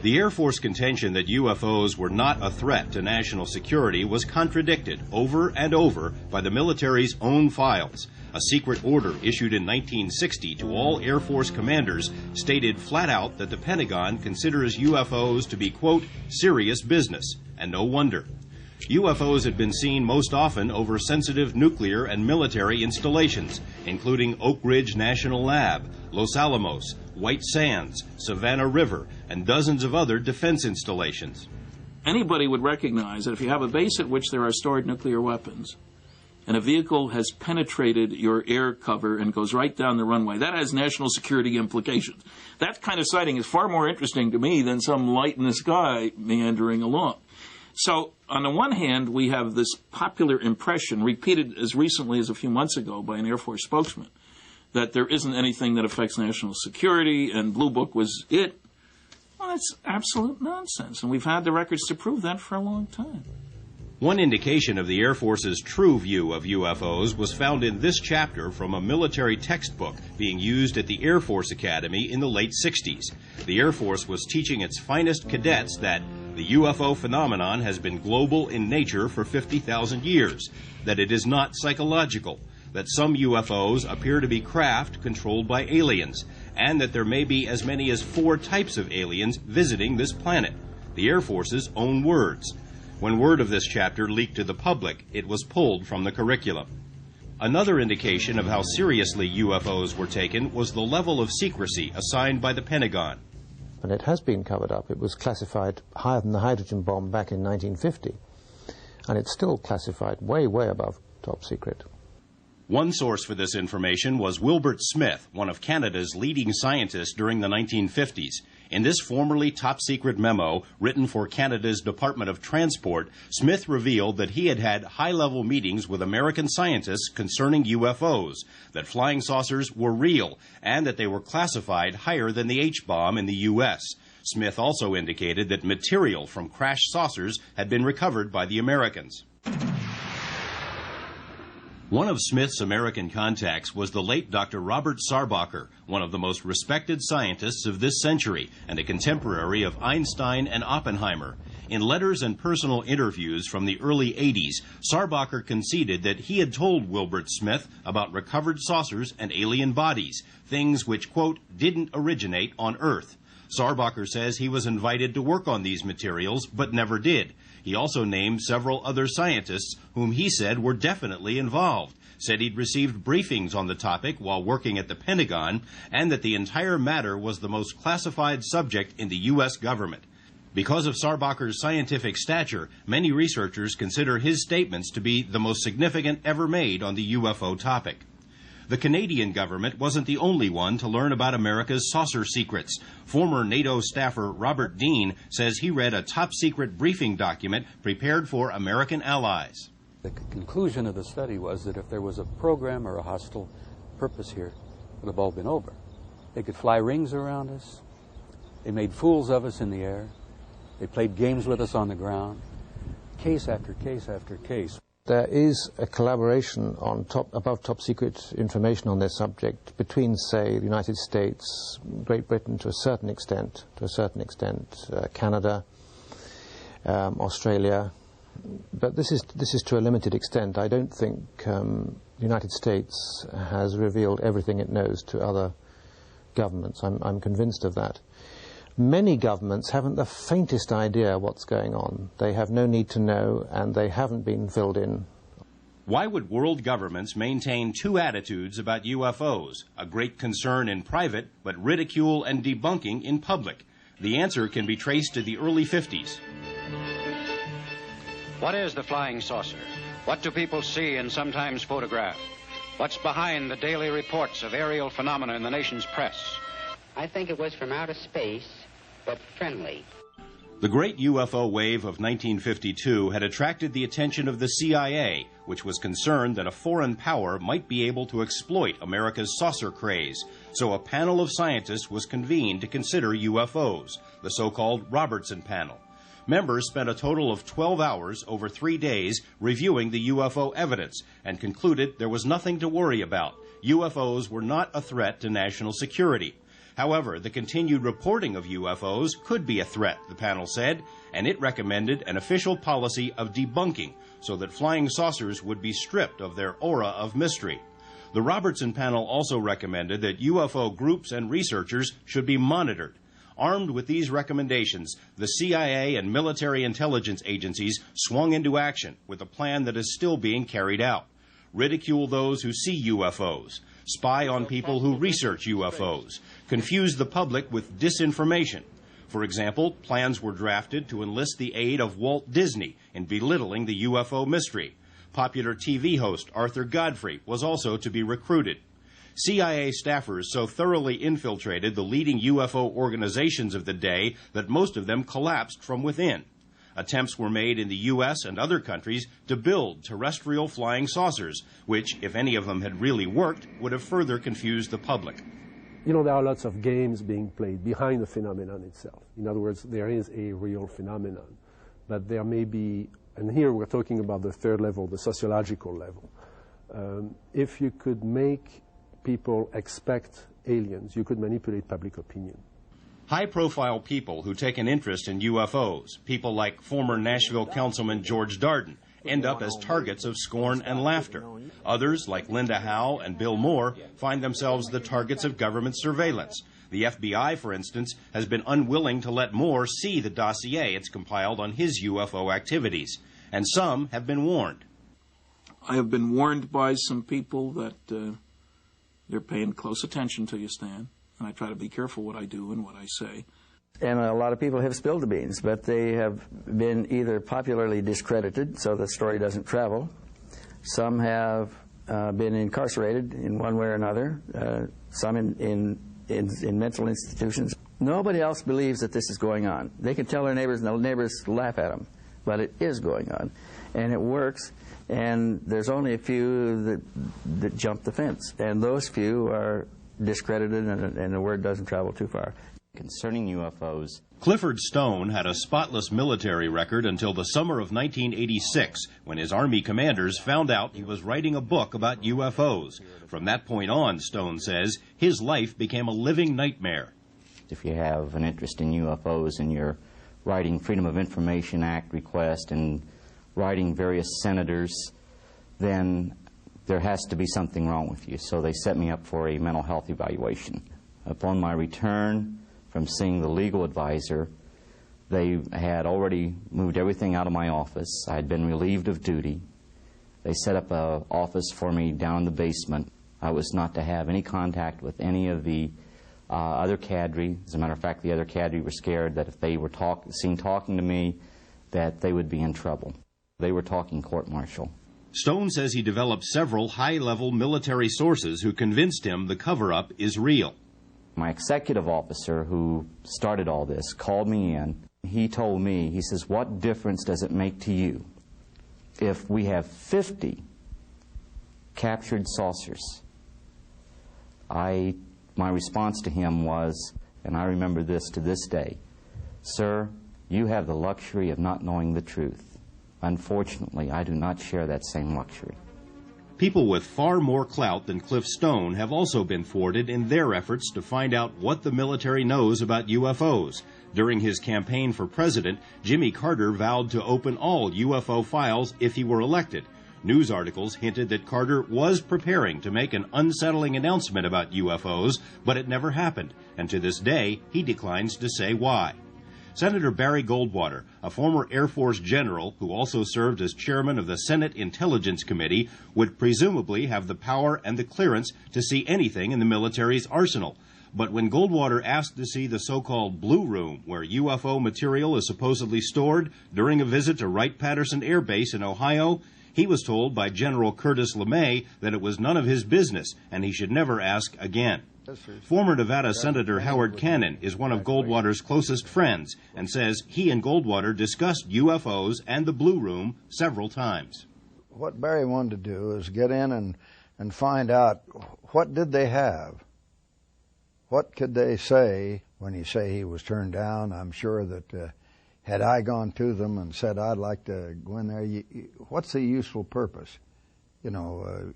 The Air Force contention that UFOs were not a threat to national security was contradicted over and over by the military's own files. A secret order issued in 1960 to all Air Force commanders stated flat out that the Pentagon considers UFOs to be, quote, serious business, and no wonder. UFOs had been seen most often over sensitive nuclear and military installations, including Oak Ridge National Lab, Los Alamos, White Sands, Savannah River, and dozens of other defense installations. Anybody would recognize that if you have a base at which there are stored nuclear weapons, and a vehicle has penetrated your air cover and goes right down the runway, that has national security implications. That kind of sighting is far more interesting to me than some light in the sky meandering along. So, on the one hand, we have this popular impression, repeated as recently as a few months ago by an Air Force spokesman, that there isn't anything that affects national security, and Blue Book was it. Well, that's absolute nonsense, and we've had the records to prove that for a long time. One indication of the Air Force's true view of UFOs was found in this chapter from a military textbook being used at the Air Force Academy in the late 60s. The Air Force was teaching its finest cadets that The UFO phenomenon has been global in nature for 50,000 years, that it is not psychological, that some UFOs appear to be craft controlled by aliens, and that there may be as many as 4 types of aliens visiting this planet. The Air Force's own words. When word of this chapter leaked to the public, it was pulled from the curriculum. Another indication of how seriously UFOs were taken was the level of secrecy assigned by the Pentagon. And it has been covered up. It was classified higher than the hydrogen bomb back in 1950. And it's still classified way, way above top secret. One source for this information was Wilbert Smith, one of Canada's leading scientists during the 1950s. In this formerly top-secret memo written for Canada's Department of Transport, Smith revealed that he had had high-level meetings with American scientists concerning UFOs, that flying saucers were real, and that they were classified higher than the H-bomb in the U.S. Smith also indicated that material from crashed saucers had been recovered by the Americans. One of Smith's American contacts was the late Dr. Robert Sarbacher, one of the most respected scientists of this century and a contemporary of Einstein and Oppenheimer. In letters and personal interviews from the early 80s, Sarbacher conceded that he had told Wilbert Smith about recovered saucers and alien bodies, things which, quote, didn't originate on Earth. Sarbacher says he was invited to work on these materials, but never did. He also named several other scientists whom he said were definitely involved, said he'd received briefings on the topic while working at the Pentagon, and that the entire matter was the most classified subject in the U.S. government. Because of Sarbacher's scientific stature, many researchers consider his statements to be the most significant ever made on the UFO topic. The Canadian government wasn't the only one to learn about America's saucer secrets. Former NATO staffer Robert Dean says he read a top-secret briefing document prepared for American allies. The conclusion of the study was that if there was a program or a hostile purpose here, it would have all been over. They could fly rings around us. They made fools of us in the air. They played games with us on the ground. Case after case after case. There is a collaboration on above top secret information on this subject between, say, the United States, Great Britain to a certain extent, Canada, Australia, but this is to a limited extent. I don't think the United States has revealed everything it knows to other governments. I'm convinced of that. Many governments haven't the faintest idea what's going on. They have no need to know, and they haven't been filled in. Why would world governments maintain 2 attitudes about UFOs, a great concern in private, but ridicule and debunking in public? The answer can be traced to the early 50s. What is the flying saucer? What do people see and sometimes photograph? What's behind the daily reports of aerial phenomena in the nation's press? I think it was from outer space, but friendly. The great UFO wave of 1952 had attracted the attention of the CIA, which was concerned that a foreign power might be able to exploit America's saucer craze. So a panel of scientists was convened to consider UFOs, the so-called Robertson Panel. Members spent a total of 12 hours over 3 days reviewing the UFO evidence and concluded there was nothing to worry about. UFOs were not a threat to national security. However, the continued reporting of UFOs could be a threat, the panel said, and it recommended an official policy of debunking so that flying saucers would be stripped of their aura of mystery. The Robertson panel also recommended that UFO groups and researchers should be monitored. Armed with these recommendations, the CIA and military intelligence agencies swung into action with a plan that is still being carried out. Ridicule those who see UFOs, spy on people who research UFOs, confuse the public with disinformation. For example, plans were drafted to enlist the aid of Walt Disney in belittling the UFO mystery. Popular TV host Arthur Godfrey was also to be recruited. CIA staffers so thoroughly infiltrated the leading UFO organizations of the day that most of them collapsed from within. Attempts were made in the U.S. and other countries to build terrestrial flying saucers, which, if any of them had really worked, would have further confused the public. You know, there are lots of games being played behind the phenomenon itself. In other words, there is a real phenomenon. But there may be, and here we're talking about the third level, the sociological level. If you could make people expect aliens, you could manipulate public opinion. High-profile people who take an interest in UFOs, people like former Nashville Councilman George Darden, end up as targets of scorn and laughter. Others, like Linda Howe and Bill Moore, find themselves the targets of government surveillance. The FBI, for instance, has been unwilling to let Moore see the dossier it's compiled on his UFO activities, and some have been warned. I have been warned by some people that they're paying close attention to you, Stan, and I try to be careful what I do and what I say. And a lot of people have spilled the beans, but they have been either popularly discredited, so the story doesn't travel. Some have been incarcerated in one way or another, some in mental institutions. Nobody else believes that this is going on. They can tell their neighbors, and the neighbors laugh at them, but it is going on, and it works, and there's only a few that jump the fence, and those few are discredited, and the word doesn't travel too far. Concerning UFOs, Clifford Stone had a spotless military record until the summer of 1986, when his Army commanders found out he was writing a book about UFOs. From that point on, Stone says, his life became a living nightmare. if you have an interest in UFOs and you're writing Freedom of Information Act request and writing various senators, then there has to be something wrong with you. So they set me up for a mental health evaluation. Upon my return from seeing the legal advisor, they had already moved everything out of my office. I had been relieved of duty. They set up an office for me down in the basement. I was not to have any contact with any of the other cadre. As a matter of fact, the other cadre were scared that if they were seen talking to me, that they would be in trouble. They were talking court-martial. Stone says he developed several high-level military sources who convinced him the cover-up is real. My executive officer who started all this called me in. He told me, he says, what difference does it make to you if we have 50 captured saucers? My response to him was, and I remember this to this day, sir, you have the luxury of not knowing the truth. Unfortunately, I do not share that same luxury. People with far more clout than Cliff Stone have also been thwarted in their efforts to find out what the military knows about UFOs. During his campaign for president, Jimmy Carter vowed to open all UFO files if he were elected. News articles hinted that Carter was preparing to make an unsettling announcement about UFOs, but it never happened, and to this day, he declines to say why. Senator Barry Goldwater, a former Air Force general who also served as chairman of the Senate Intelligence Committee, would presumably have the power and the clearance to see anything in the military's arsenal. But when Goldwater asked to see the so-called Blue Room, where UFO material is supposedly stored, during a visit to Wright-Patterson Air Base in Ohio, he was told by General Curtis LeMay that it was none of his business and he should never ask again. Former Nevada Senator Howard Cannon is one of Goldwater's closest friends and says he and Goldwater discussed UFOs and the Blue Room several times. What Barry wanted to do is get in and find out what did they have. What could they say? When you say he was turned down, I'm sure that had I gone to them and said, I'd like to go in there, what's the useful purpose? You know,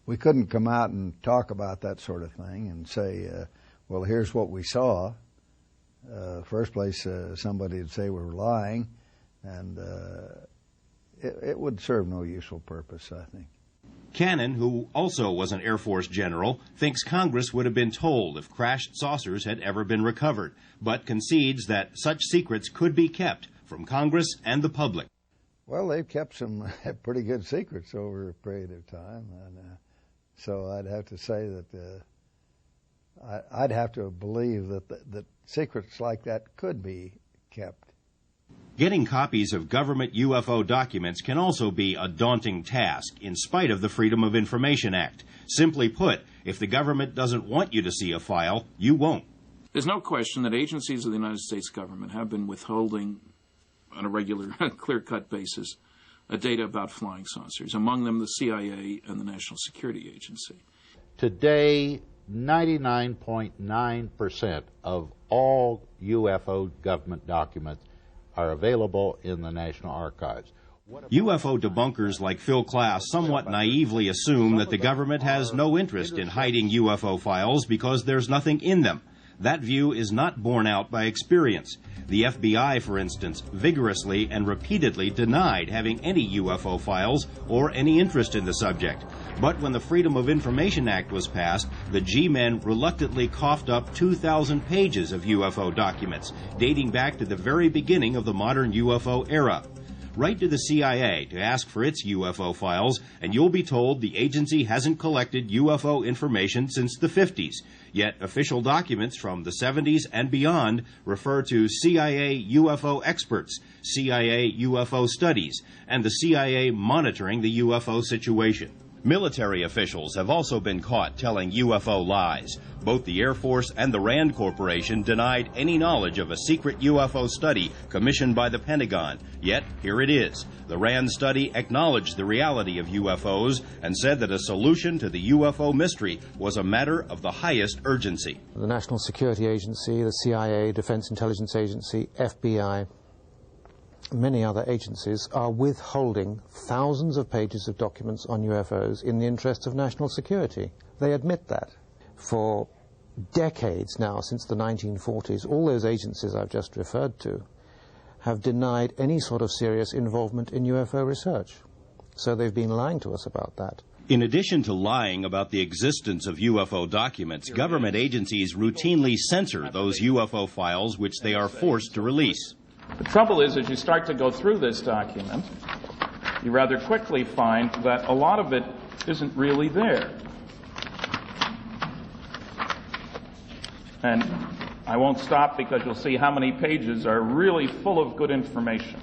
we couldn't come out and talk about that sort of thing and say, well, here's what we saw. First place, somebody would say we were lying, and it would serve no useful purpose, I think. Cannon, who also was an Air Force general, thinks Congress would have been told if crashed saucers had ever been recovered, but concedes that such secrets could be kept from Congress and the public. Well, they've kept some pretty good secrets over a period of time, and so I'd have to say that I'd have to believe that secrets like that could be kept. Getting copies of government UFO documents can also be a daunting task, in spite of the Freedom of Information Act. Simply put, if the government doesn't want you to see a file, you won't. There's no question that agencies of the United States government have been withholding, on a regular, clear-cut basis, data about flying saucers, among them the CIA and the National Security Agency. Today, 99.9% of all UFO government documents are available in the National Archives. UFO debunkers like Phil Klass somewhat naively assume that the government has no interest in hiding UFO files because there's nothing in them. That view is not borne out by experience. The FBI, for instance, vigorously and repeatedly denied having any UFO files or any interest in the subject. But when the Freedom of Information Act was passed, the G-men reluctantly coughed up 2,000 pages of UFO documents, dating back to the very beginning of the modern UFO era. Write to the CIA to ask for its UFO files, and you'll be told the agency hasn't collected UFO information since the 50s. Yet official documents from the 70s and beyond refer to CIA UFO experts, CIA UFO studies, and the CIA monitoring the UFO situation. Military officials have also been caught telling UFO lies. Both the Air Force and the RAND Corporation denied any knowledge of a secret UFO study commissioned by the Pentagon. Yet, here it is. The RAND study acknowledged the reality of UFOs and said that a solution to the UFO mystery was a matter of the highest urgency. The National Security Agency, the CIA, Defense Intelligence Agency, FBI, many other agencies are withholding thousands of pages of documents on UFOs in the interest of national security. They admit that. For decades now, since the 1940s, all those agencies I've just referred to have denied any sort of serious involvement in UFO research. So they've been lying to us about that. In addition to lying about the existence of UFO documents, government agencies routinely censor those UFO files which they are forced to release. The trouble is, as you start to go through this document, you rather quickly find that a lot of it isn't really there. And I won't stop because you'll see how many pages are really full of good information.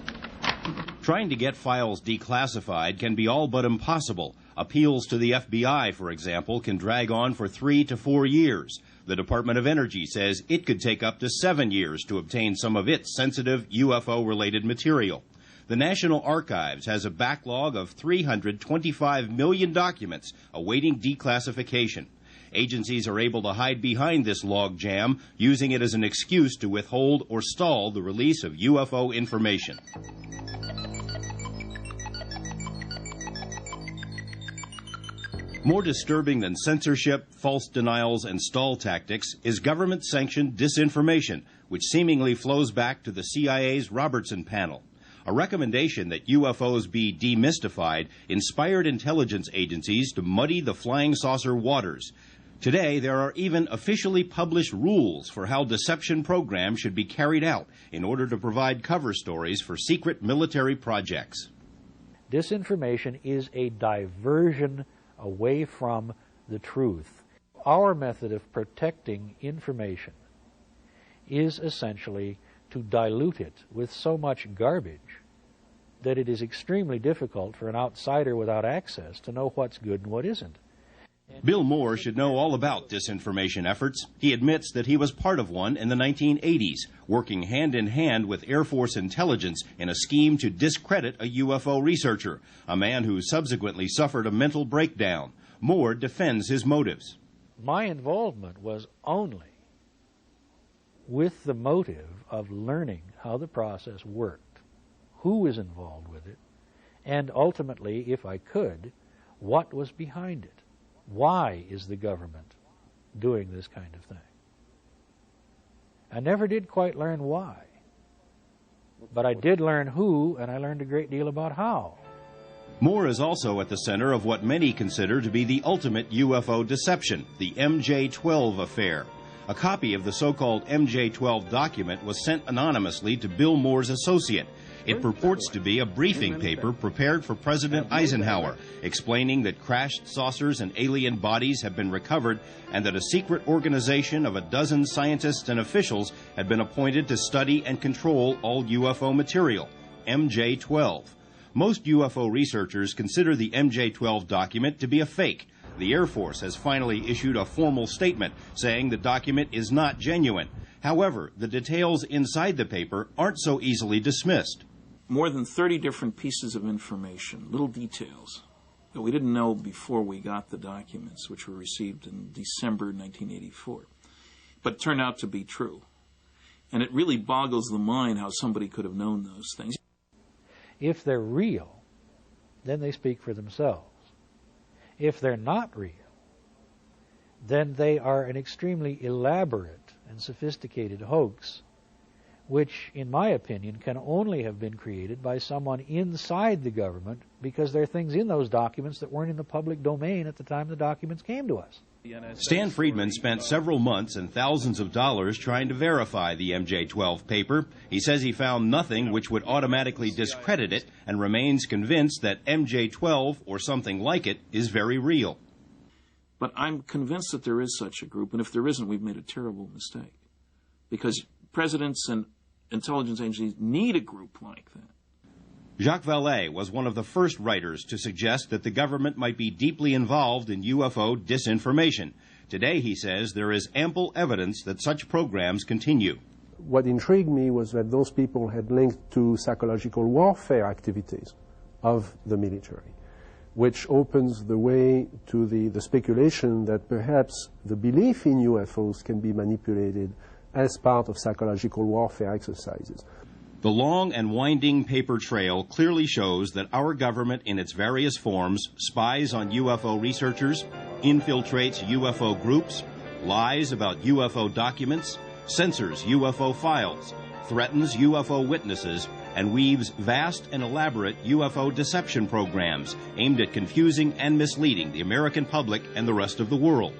Trying to get files declassified can be all but impossible. Appeals to the FBI, for example, can drag on for 3 to 4 years. The Department of Energy says it could take up to 7 years to obtain some of its sensitive UFO-related material. The National Archives has a backlog of 325 million documents awaiting declassification. Agencies are able to hide behind this logjam, using it as an excuse to withhold or stall the release of UFO information. More disturbing than censorship, false denials, and stall tactics is government-sanctioned disinformation, which seemingly flows back to the CIA's Robertson panel. A recommendation that UFOs be demystified inspired intelligence agencies to muddy the flying saucer waters. Today, there are even officially published rules for how deception programs should be carried out in order to provide cover stories for secret military projects. Disinformation is a diversion away from the truth. Our method of protecting information is essentially to dilute it with so much garbage that it is extremely difficult for an outsider without access to know what's good and what isn't. Bill Moore should know all about disinformation efforts. He admits that he was part of one in the 1980s, working hand in hand with Air Force intelligence in a scheme to discredit a UFO researcher, a man who subsequently suffered a mental breakdown. Moore defends his motives. My involvement was only with the motive of learning how the process worked, who was involved with it, and ultimately, if I could, what was behind it. Why is the government doing this kind of thing? I never did quite learn why. But I did learn who, and I learned a great deal about how. Moore is also at the center of what many consider to be the ultimate UFO deception, the MJ-12 affair. A copy of the so-called MJ-12 document was sent anonymously to Bill Moore's associate. It purports to be a briefing paper prepared for President Eisenhower, explaining that crashed saucers and alien bodies have been recovered and that a secret organization of a dozen scientists and officials had been appointed to study and control all UFO material, MJ-12. Most UFO researchers consider the MJ-12 document to be a fake. The Air Force has finally issued a formal statement saying the document is not genuine. However, the details inside the paper aren't so easily dismissed. More than 30 different pieces of information, little details that we didn't know before we got the documents, which were received in December 1984, but turned out to be true. And it really boggles the mind how somebody could have known those things. If they're real, then they speak for themselves. If they're not real, then they are an extremely elaborate and sophisticated hoax, which, in my opinion, can only have been created by someone inside the government, because there are things in those documents that weren't in the public domain at the time the documents came to us. Stan Friedman spent several months and thousands of dollars trying to verify the MJ-12 paper. He says he found nothing which would automatically discredit it and remains convinced that MJ-12, or something like it, is very real. But I'm convinced that there is such a group, and if there isn't, we've made a terrible mistake. Because presidents and intelligence agencies need a group like that. Jacques Vallée was one of the first writers to suggest that the government might be deeply involved in UFO disinformation. Today, he says, there is ample evidence that such programs continue. What intrigued me was that those people had linked to psychological warfare activities of the military, which opens the way to the speculation that perhaps the belief in UFOs can be manipulated as part of psychological warfare exercises. The long and winding paper trail clearly shows that our government in its various forms spies on UFO researchers, infiltrates UFO groups, lies about UFO documents, censors UFO files, threatens UFO witnesses, and weaves vast and elaborate UFO deception programs aimed at confusing and misleading the American public and the rest of the world.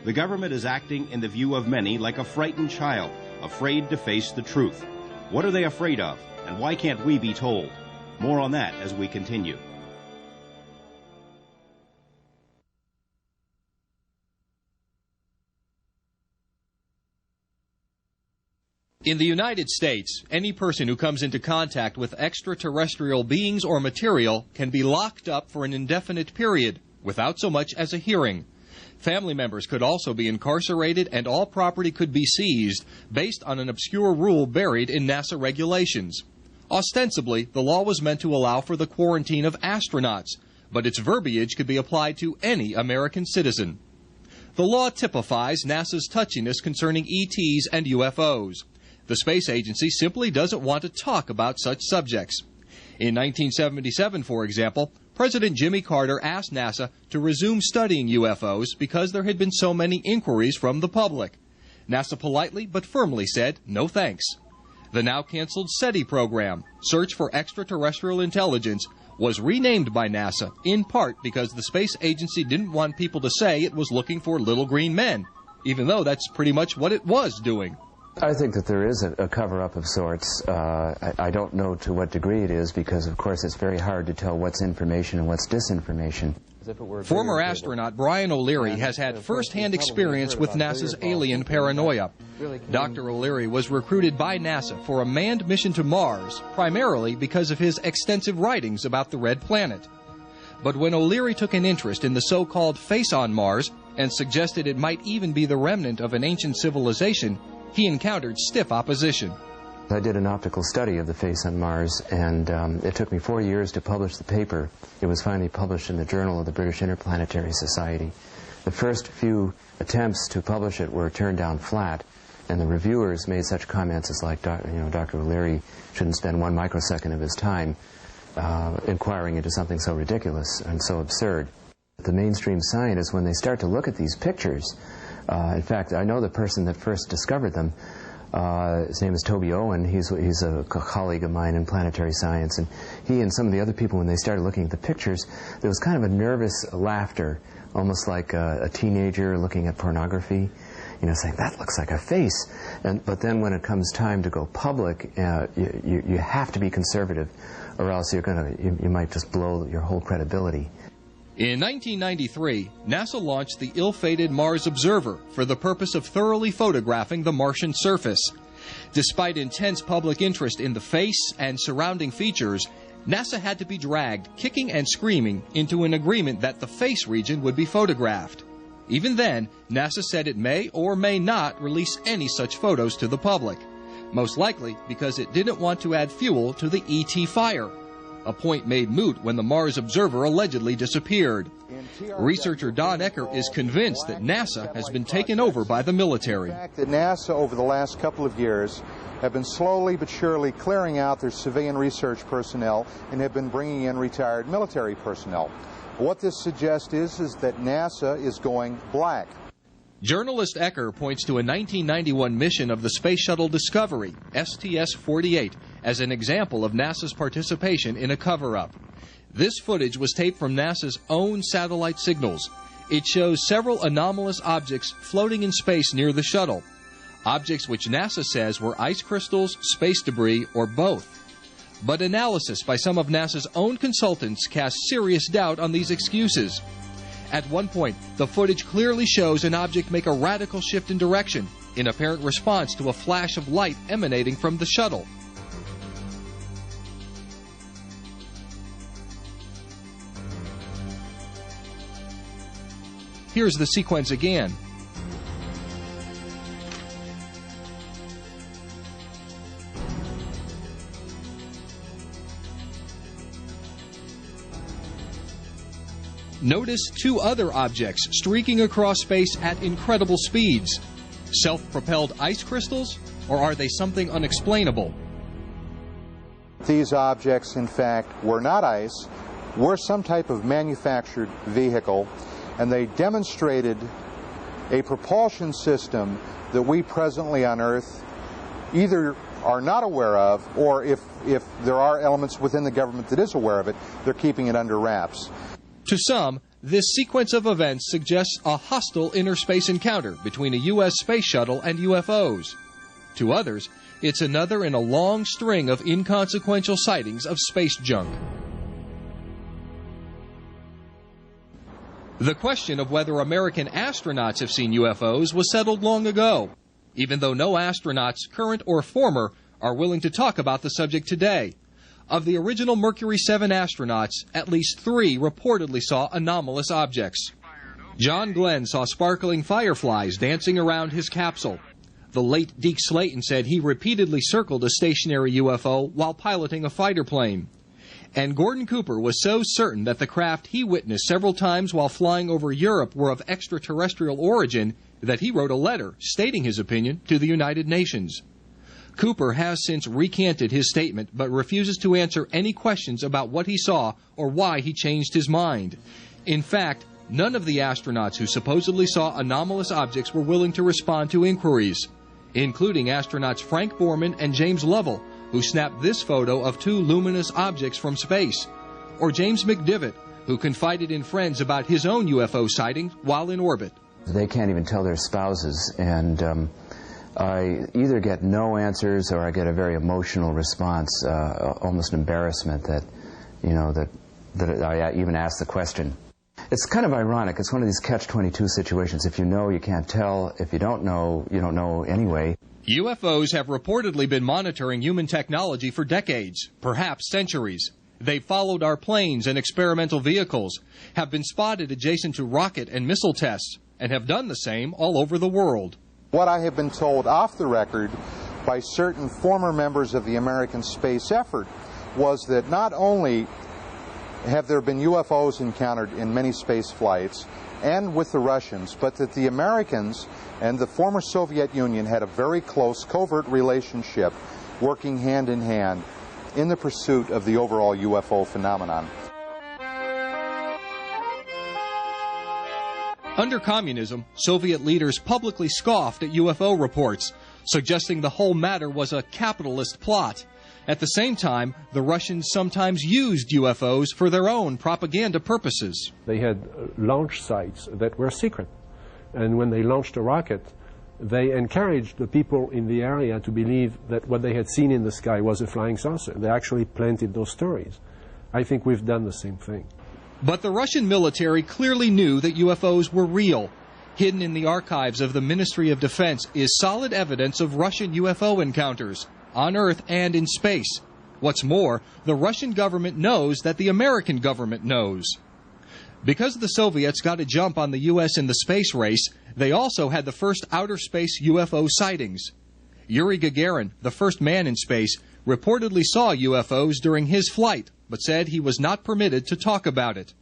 The government is acting in the view of many like a frightened child, afraid to face the truth. What are they afraid of, and why can't we be told? More on that as we continue. In the United States, any person who comes into contact with extraterrestrial beings or material can be locked up for an indefinite period without so much as a hearing. Family members could also be incarcerated, and all property could be seized based on an obscure rule buried in NASA regulations. Ostensibly, the law was meant to allow for the quarantine of astronauts, but its verbiage could be applied to any American citizen. The law typifies NASA's touchiness concerning ETs and UFOs. The space agency simply doesn't want to talk about such subjects. In 1977, for example, President Jimmy Carter asked NASA to resume studying UFOs because there had been so many inquiries from the public. NASA politely but firmly said, no thanks. The now canceled SETI program, Search for Extraterrestrial Intelligence, was renamed by NASA in part because the space agency didn't want people to say it was looking for little green men, even though that's pretty much what it was doing. I think that there is a cover-up of sorts. I don't know to what degree it is because, of course, it's very hard to tell what's information and what's disinformation. Former astronaut Brian O'Leary has had first-hand experience with NASA's alien paranoia. Dr. O'Leary was recruited by NASA for a manned mission to Mars, primarily because of his extensive writings about the Red Planet. But when O'Leary took an interest in the so-called face on Mars and suggested it might even be the remnant of an ancient civilization, he encountered stiff opposition. I did an optical study of the face on Mars, and it took me 4 years to publish the paper. It was finally published in the Journal of the British Interplanetary Society. The first few attempts to publish it were turned down flat, and the reviewers made such comments as like, Dr. O'Leary shouldn't spend 1 microsecond of his time inquiring into something so ridiculous and so absurd. The mainstream scientists, when they start to look at these pictures, in fact, I know the person that first discovered them. His name is Toby Owen. He's a colleague of mine in planetary science, and he and some of the other people, when they started looking at the pictures, there was kind of a nervous laughter, almost like a teenager looking at pornography, saying, that looks like a face. But then when it comes time to go public, you have to be conservative, or else you might just blow your whole credibility. In 1993, NASA launched the ill-fated Mars Observer for the purpose of thoroughly photographing the Martian surface. Despite intense public interest in the face and surrounding features, NASA had to be dragged, kicking and screaming, into an agreement that the face region would be photographed. Even then, NASA said it may or may not release any such photos to the public, most likely because it didn't want to add fuel to the ET fire. A point made moot when the Mars Observer allegedly disappeared. Researcher Don Ecker is convinced that NASA has been taken over by the military. The fact that NASA over the last couple of years have been slowly but surely clearing out their civilian research personnel and have been bringing in retired military personnel. What this suggests is that NASA is going black. Journalist Ecker points to a 1991 mission of the Space Shuttle Discovery, STS-48, as an example of NASA's participation in a cover-up. This footage was taped from NASA's own satellite signals. It shows several anomalous objects floating in space near the shuttle. Objects which NASA says were ice crystals, space debris, or both. But analysis by some of NASA's own consultants casts serious doubt on these excuses. At one point, the footage clearly shows an object make a radical shift in direction, in apparent response to a flash of light emanating from the shuttle. Here's the sequence again. Notice two other objects streaking across space at incredible speeds. Self-propelled ice crystals, or are they something unexplainable? These objects, in fact, were not ice, were some type of manufactured vehicle, and they demonstrated a propulsion system that we presently on Earth either are not aware of, or if there are elements within the government that is aware of it, they're keeping it under wraps. To some, this sequence of events suggests a hostile inner space encounter between a U.S. space shuttle and UFOs. To others, it's another in a long string of inconsequential sightings of space junk. The question of whether American astronauts have seen UFOs was settled long ago, even though no astronauts, current or former, are willing to talk about the subject today. Of the original Mercury 7 astronauts, at least 3 reportedly saw anomalous objects. John Glenn saw sparkling fireflies dancing around his capsule. The late Deke Slayton said he repeatedly circled a stationary UFO while piloting a fighter plane. And Gordon Cooper was so certain that the craft he witnessed several times while flying over Europe were of extraterrestrial origin that he wrote a letter stating his opinion to the United Nations. Cooper has since recanted his statement but refuses to answer any questions about what he saw or why he changed his mind. In fact, none of the astronauts who supposedly saw anomalous objects were willing to respond to inquiries, including astronauts Frank Borman and James Lovell, who snapped this photo of 2 luminous objects from space, or James McDivitt, who confided in friends about his own UFO sighting while in orbit. They can't even tell their spouses, and I either get no answers or I get a very emotional response, almost embarrassment that I even ask the question. It's kind of ironic. It's one of these catch-22 situations. If you know, you can't tell. If you don't know anyway. UFOs have reportedly been monitoring human technology for decades, perhaps centuries. They've followed our planes and experimental vehicles, have been spotted adjacent to rocket and missile tests, and have done the same all over the world. What I have been told off the record by certain former members of the American space effort was that not only have there been UFOs encountered in many space flights and with the Russians, but that the Americans and the former Soviet Union had a very close covert relationship, working hand in hand in the pursuit of the overall UFO phenomenon. Under communism, Soviet leaders publicly scoffed at UFO reports, suggesting the whole matter was a capitalist plot. At the same time, the Russians sometimes used UFOs for their own propaganda purposes. They had launch sites that were secret. And when they launched a rocket, they encouraged the people in the area to believe that what they had seen in the sky was a flying saucer. They actually planted those stories. I think we've done the same thing. But the Russian military clearly knew that UFOs were real. Hidden in the archives of the Ministry of Defense is solid evidence of Russian UFO encounters, on Earth and in space. What's more, the Russian government knows that the American government knows. Because the Soviets got a jump on the U.S. in the space race, they also had the first outer space UFO sightings. Yuri Gagarin, the first man in space, reportedly saw UFOs during his flight, but said he was not permitted to talk about it.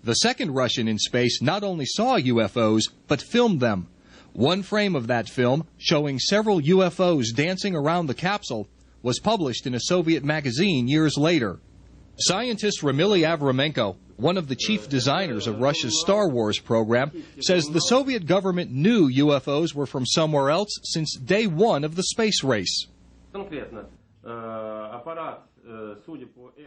The second Russian in space not only saw UFOs, but filmed them. One frame of that film, showing several UFOs dancing around the capsule, was published in a Soviet magazine years later. Scientist Ramily Avramenko, one of the chief designers of Russia's Star Wars program, says the Soviet government knew UFOs were from somewhere else since day one of the space race.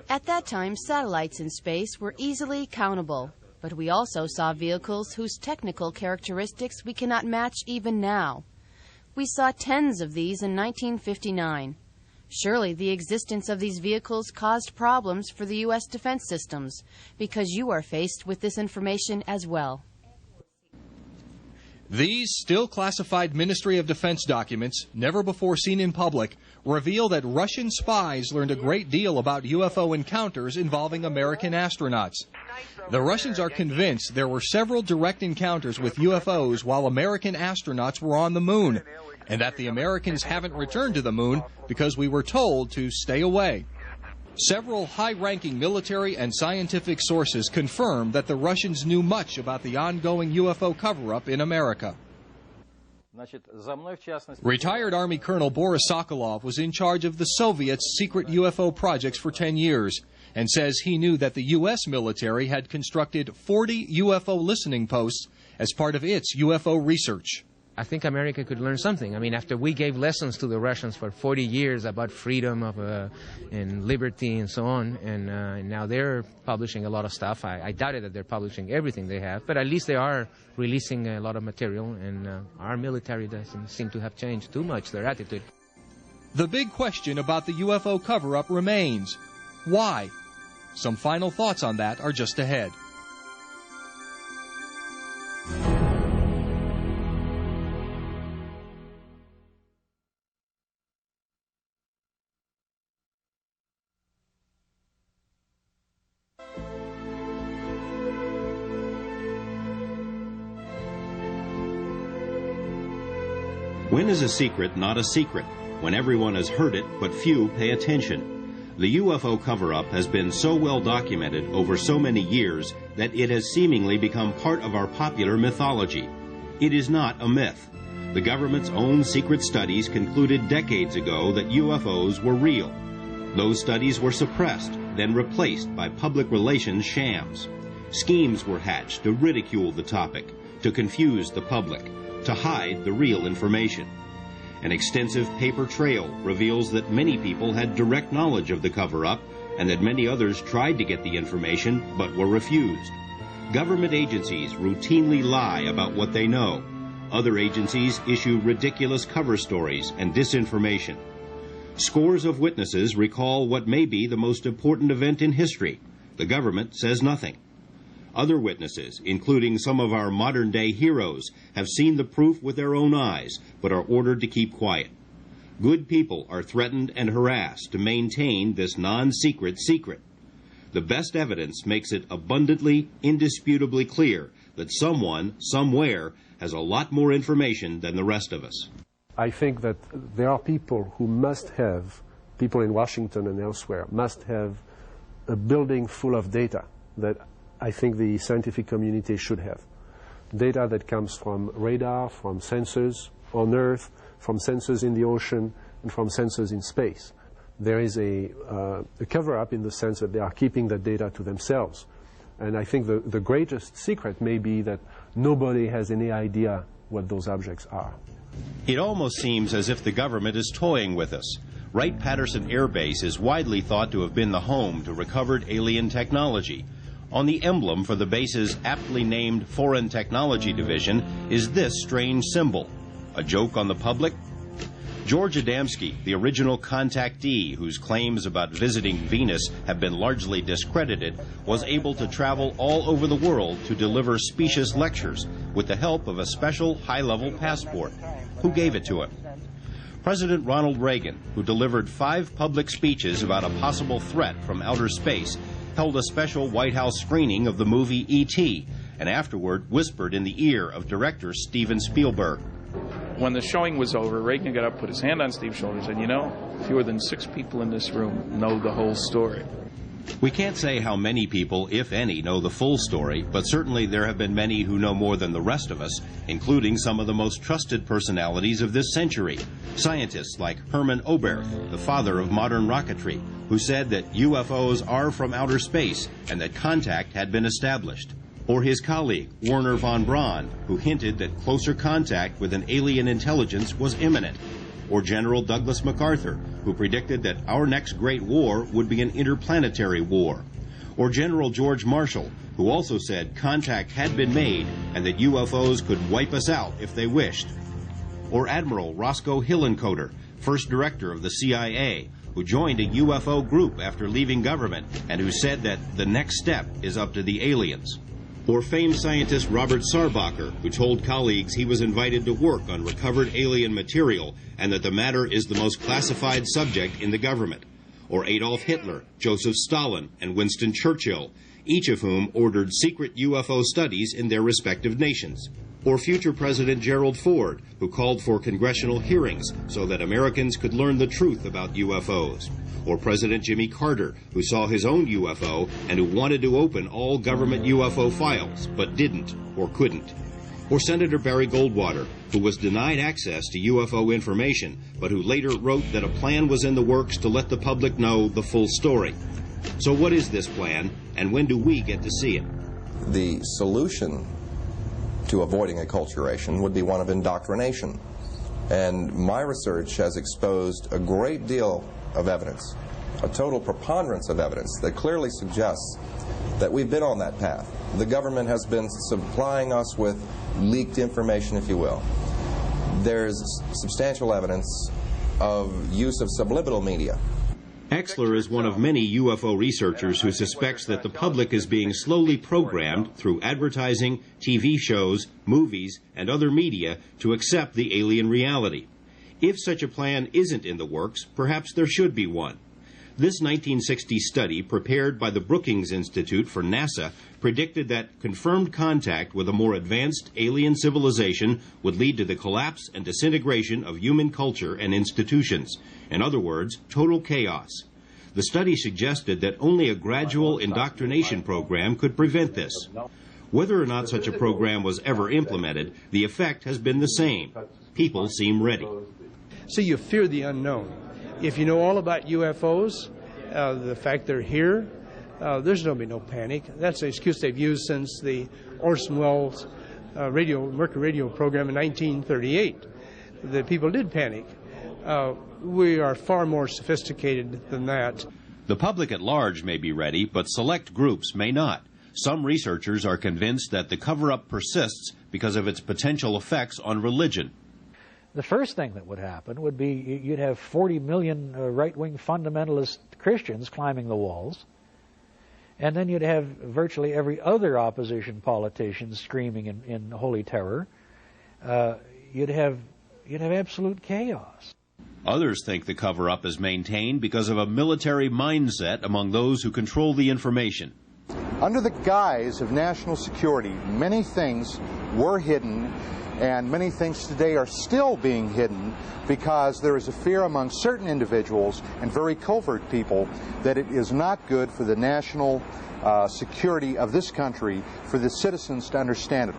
At that time, satellites in space were easily countable, but we also saw vehicles whose technical characteristics we cannot match even now. We saw tens of these in 1959. Surely the existence of these vehicles caused problems for the U.S. defense systems, because you are faced with this information as well. These still classified Ministry of Defense documents, never before seen in public, reveal that Russian spies learned a great deal about UFO encounters involving American astronauts. The Russians are convinced there were several direct encounters with UFOs while American astronauts were on the moon, and that the Americans haven't returned to the moon because we were told to stay away. Several high-ranking military and scientific sources confirm that the Russians knew much about the ongoing UFO cover-up in America. Retired Army Colonel Boris Sokolov was in charge of the Soviets' secret UFO projects for 10 years and says he knew that the U.S. military had constructed 40 UFO listening posts as part of its UFO research. I think America could learn something. I mean, after we gave lessons to the Russians for 40 years about freedom and liberty and so on, and now they're publishing a lot of stuff. I doubted that they're publishing everything they have, but at least they are releasing a lot of material, and our military doesn't seem to have changed too much their attitude. The big question about the UFO cover-up remains. Why? Some final thoughts on that are just ahead. When is a secret not a secret? When everyone has heard it, but few pay attention. The UFO cover-up has been so well documented over so many years that it has seemingly become part of our popular mythology. It is not a myth. The government's own secret studies concluded decades ago that UFOs were real. Those studies were suppressed, then replaced by public relations shams. Schemes were hatched to ridicule the topic, to confuse the public, to hide the real information. An extensive paper trail reveals that many people had direct knowledge of the cover-up and that many others tried to get the information but were refused. Government agencies routinely lie about what they know. Other agencies issue ridiculous cover stories and disinformation. Scores of witnesses recall what may be the most important event in history. The government says nothing. Other witnesses, including some of our modern-day heroes, have seen the proof with their own eyes, but are ordered to keep quiet. Good people are threatened and harassed to maintain this non-secret secret. The best evidence makes it abundantly, indisputably clear that someone, somewhere, has a lot more information than the rest of us. I think that there are people who must have, people in Washington and elsewhere, must have a building full of data that I think the scientific community should have. Data that comes from radar, from sensors on Earth, from sensors in the ocean, and from sensors in space. There is a cover-up in the sense that they are keeping that data to themselves. And I think the greatest secret may be that nobody has any idea what those objects are. It almost seems as if the government is toying with us. Wright-Patterson Air Base is widely thought to have been the home to recovered alien technology. On the emblem for the base's aptly named Foreign Technology Division is this strange symbol. A joke on the public? George Adamski, the original contactee whose claims about visiting Venus have been largely discredited, was able to travel all over the world to deliver specious lectures with the help of a special high-level passport. Who gave it to him? President Ronald Reagan, who delivered 5 public speeches about a possible threat from outer space, held a special White House screening of the movie E.T., and afterward whispered in the ear of director Steven Spielberg. When the showing was over, Reagan got up, put his hand on Steve's shoulder, and said, "You know, fewer than 6 people in this room know the whole story." We can't say how many people, if any, know the full story, but certainly there have been many who know more than the rest of us, including some of the most trusted personalities of this century. Scientists like Hermann Oberth, the father of modern rocketry, who said that UFOs are from outer space and that contact had been established. Or his colleague, Werner von Braun, who hinted that closer contact with an alien intelligence was imminent. Or General Douglas MacArthur, who predicted that our next great war would be an interplanetary war. Or General George Marshall, who also said contact had been made and that UFOs could wipe us out if they wished. Or Admiral Roscoe Hillenkoetter, first director of the CIA, who joined a UFO group after leaving government and who said that the next step is up to the aliens. Or famed scientist Robert Sarbacher, who told colleagues he was invited to work on recovered alien material and that the matter is the most classified subject in the government. Or Adolf Hitler, Joseph Stalin, and Winston Churchill, each of whom ordered secret UFO studies in their respective nations. Or future President Gerald Ford, who called for congressional hearings so that Americans could learn the truth about UFOs. Or President Jimmy Carter, who saw his own UFO and who wanted to open all government UFO files, but didn't or couldn't. Or Senator Barry Goldwater, who was denied access to UFO information, but who later wrote that a plan was in the works to let the public know the full story. So what is this plan, and when do we get to see it? The solution to avoiding acculturation would be one of indoctrination. And my research has exposed a great deal of evidence, a total preponderance of evidence that clearly suggests that we've been on that path. The government has been supplying us with leaked information, if you will. There's substantial evidence of use of subliminal media. Exler is one of many UFO researchers who suspects that the public is being slowly programmed through advertising, TV shows, movies, and other media to accept the alien reality. If such a plan isn't in the works, perhaps there should be one. This 1960 study, prepared by the Brookings Institute for NASA, predicted that confirmed contact with a more advanced alien civilization would lead to the collapse and disintegration of human culture and institutions. In other words, total chaos. The study suggested that only a gradual indoctrination program could prevent this. Whether or not such a program was ever implemented, the effect has been the same. People seem ready. So you fear the unknown. If you know all about UFOs, the fact they're here, there's going to be no panic. That's the excuse they've used since the Orson Welles Mercury radio program in 1938. The people did panic. We are far more sophisticated than that. The public at large may be ready, but select groups may not. Some researchers are convinced that the cover-up persists because of its potential effects on religion. The first thing that would happen would be you'd have 40 million right-wing fundamentalist Christians climbing the walls, and then you'd have virtually every other opposition politician screaming in holy terror. You'd have absolute chaos. Others think the cover-up is maintained because of a military mindset among those who control the information. Under the guise of national security, many things were hidden, and many things today are still being hidden because there is a fear among certain individuals and very covert people that it is not good for the national security of this country for the citizens to understand it.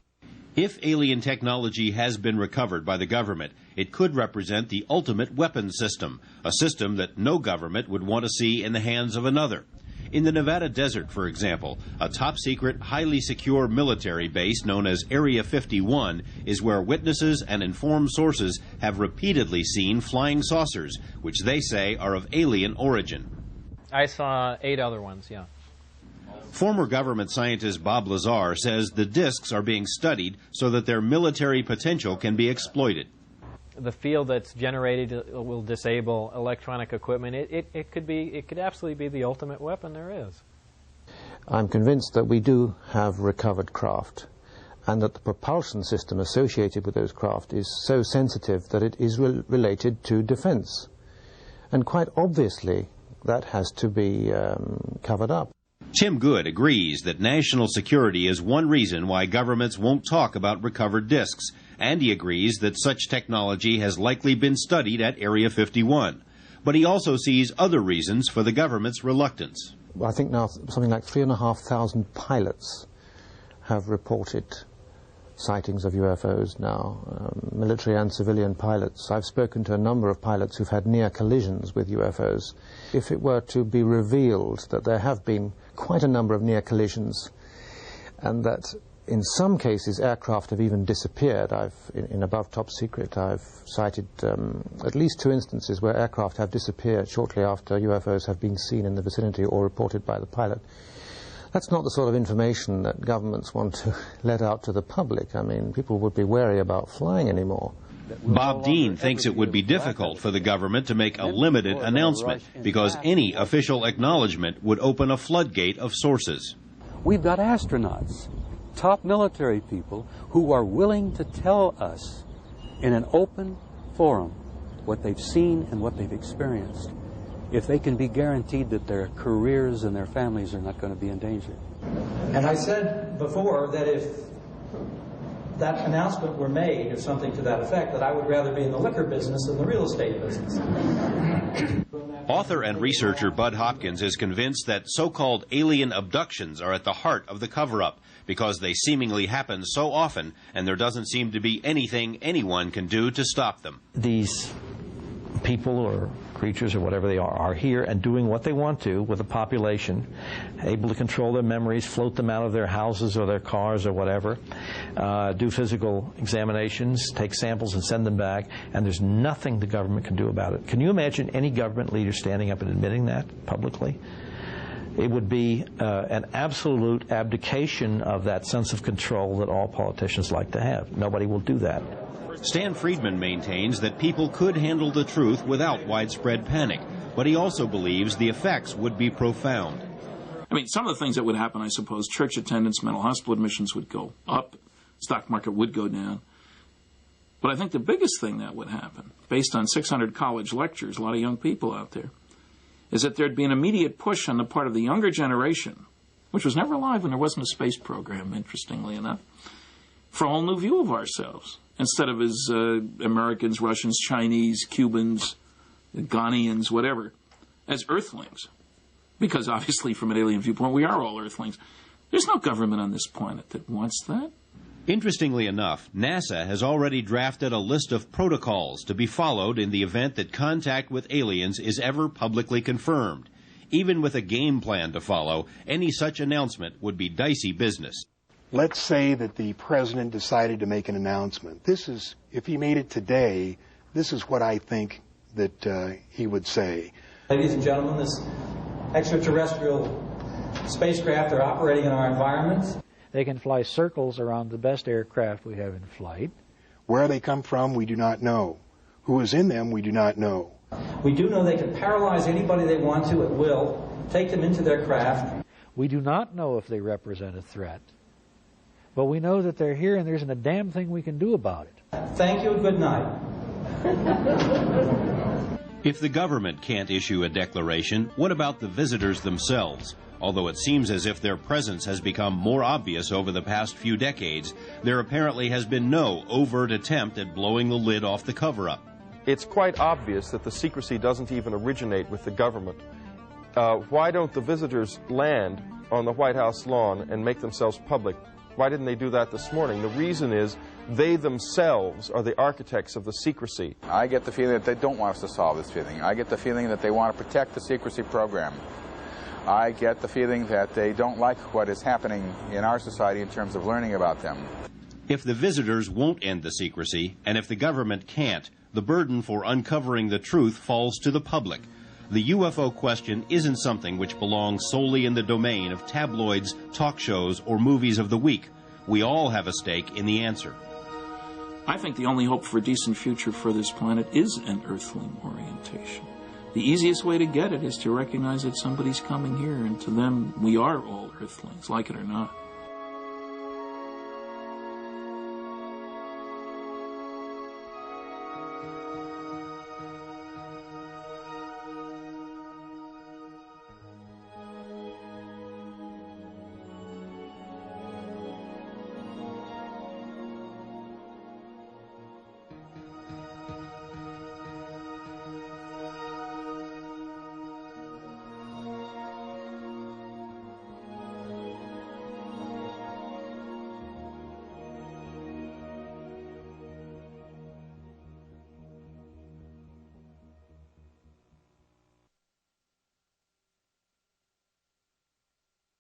If alien technology has been recovered by the government, it could represent the ultimate weapons system, a system that no government would want to see in the hands of another. In the Nevada desert, for example, a top-secret, highly secure military base known as Area 51 is where witnesses and informed sources have repeatedly seen flying saucers, which they say are of alien origin. I saw 8 other ones, yeah. Former government scientist Bob Lazar says the discs are being studied so that their military potential can be exploited. The field that's generated will disable electronic equipment. It could absolutely be the ultimate weapon there is. I'm convinced that we do have recovered craft, and that the propulsion system associated with those craft is so sensitive that it is related to defense. And quite obviously, that has to be covered up. Tim Good agrees that national security is one reason why governments won't talk about recovered discs, and he agrees that such technology has likely been studied at Area 51. But he also sees other reasons for the government's reluctance. I think now something like 3,500 pilots have reported sightings of UFOs now, military and civilian pilots. I've spoken to a number of pilots who've had near collisions with UFOs. If it were to be revealed that there have been quite a number of near collisions, and that in some cases aircraft have even disappeared, in Above Top Secret I've cited at least 2 instances where aircraft have disappeared shortly after UFOs have been seen in the vicinity or reported by the pilot. That's not the sort of information that governments want to let out to the public. I mean, people would be wary about flying anymore. Bob Dean thinks it would be difficult for the government to make a limited announcement because any official acknowledgement would open a floodgate of sources. We've got astronauts, top military people, who are willing to tell us in an open forum what they've seen and what they've experienced, if they can be guaranteed that their careers and their families are not going to be in danger. And I said before that if that announcement were made, or something to that effect, that I would rather be in the liquor business than the real estate business. Author and researcher Bud Hopkins is convinced that so-called alien abductions are at the heart of the cover-up because they seemingly happen so often and there doesn't seem to be anything anyone can do to stop them. These people or creatures or whatever they are here and doing what they want to with the population, able to control their memories, float them out of their houses or their cars or whatever, do physical examinations, take samples and send them back, and there's nothing the government can do about it. Can you imagine any government leader standing up and admitting that publicly? It would be an absolute abdication of that sense of control that all politicians like to have. Nobody will do that. Stan Friedman maintains that people could handle the truth without widespread panic, but he also believes the effects would be profound. I mean, some of the things that would happen, I suppose, church attendance, mental hospital admissions would go up, stock market would go down. But I think the biggest thing that would happen, based on 600 college lectures, a lot of young people out there, is that there'd be an immediate push on the part of the younger generation, which was never alive when there wasn't a space program, interestingly enough, for a whole new view of ourselves. Instead of as Americans, Russians, Chinese, Cubans, Ghanaians, whatever, as earthlings. Because obviously from an alien viewpoint, we are all earthlings. There's no government on this planet that wants that. Interestingly enough, NASA has already drafted a list of protocols to be followed in the event that contact with aliens is ever publicly confirmed. Even with a game plan to follow, any such announcement would be dicey business. Let's say that the president decided to make an announcement. If he made it today, this is what I think that he would say. Ladies and gentlemen, this extraterrestrial spacecraft are operating in our environment. They can fly circles around the best aircraft we have in flight. Where they come from, we do not know. Who is in them, we do not know. We do know they can paralyze anybody they want to at will, take them into their craft. We do not know if they represent a threat. But we know that they're here and there isn't a damn thing we can do about it. Thank you and good night. If the government can't issue a declaration, what about the visitors themselves? Although it seems as if their presence has become more obvious over the past few decades, there apparently has been no overt attempt at blowing the lid off the cover-up. It's quite obvious that the secrecy doesn't even originate with the government. Why don't the visitors land on the White House lawn and make themselves public? Why didn't they do that this morning? The reason is they themselves are the architects of the secrecy. I get the feeling that they don't want us to solve this feeling. I get the feeling that they want to protect the secrecy program. I get the feeling that they don't like what is happening in our society in terms of learning about them. If the visitors won't end the secrecy, and if the government can't, the burden for uncovering the truth falls to the public. The UFO question isn't something which belongs solely in the domain of tabloids, talk shows, or movies of the week. We all have a stake in the answer. I think the only hope for a decent future for this planet is an earthling orientation. The easiest way to get it is to recognize that somebody's coming here, and to them, we are all earthlings, like it or not.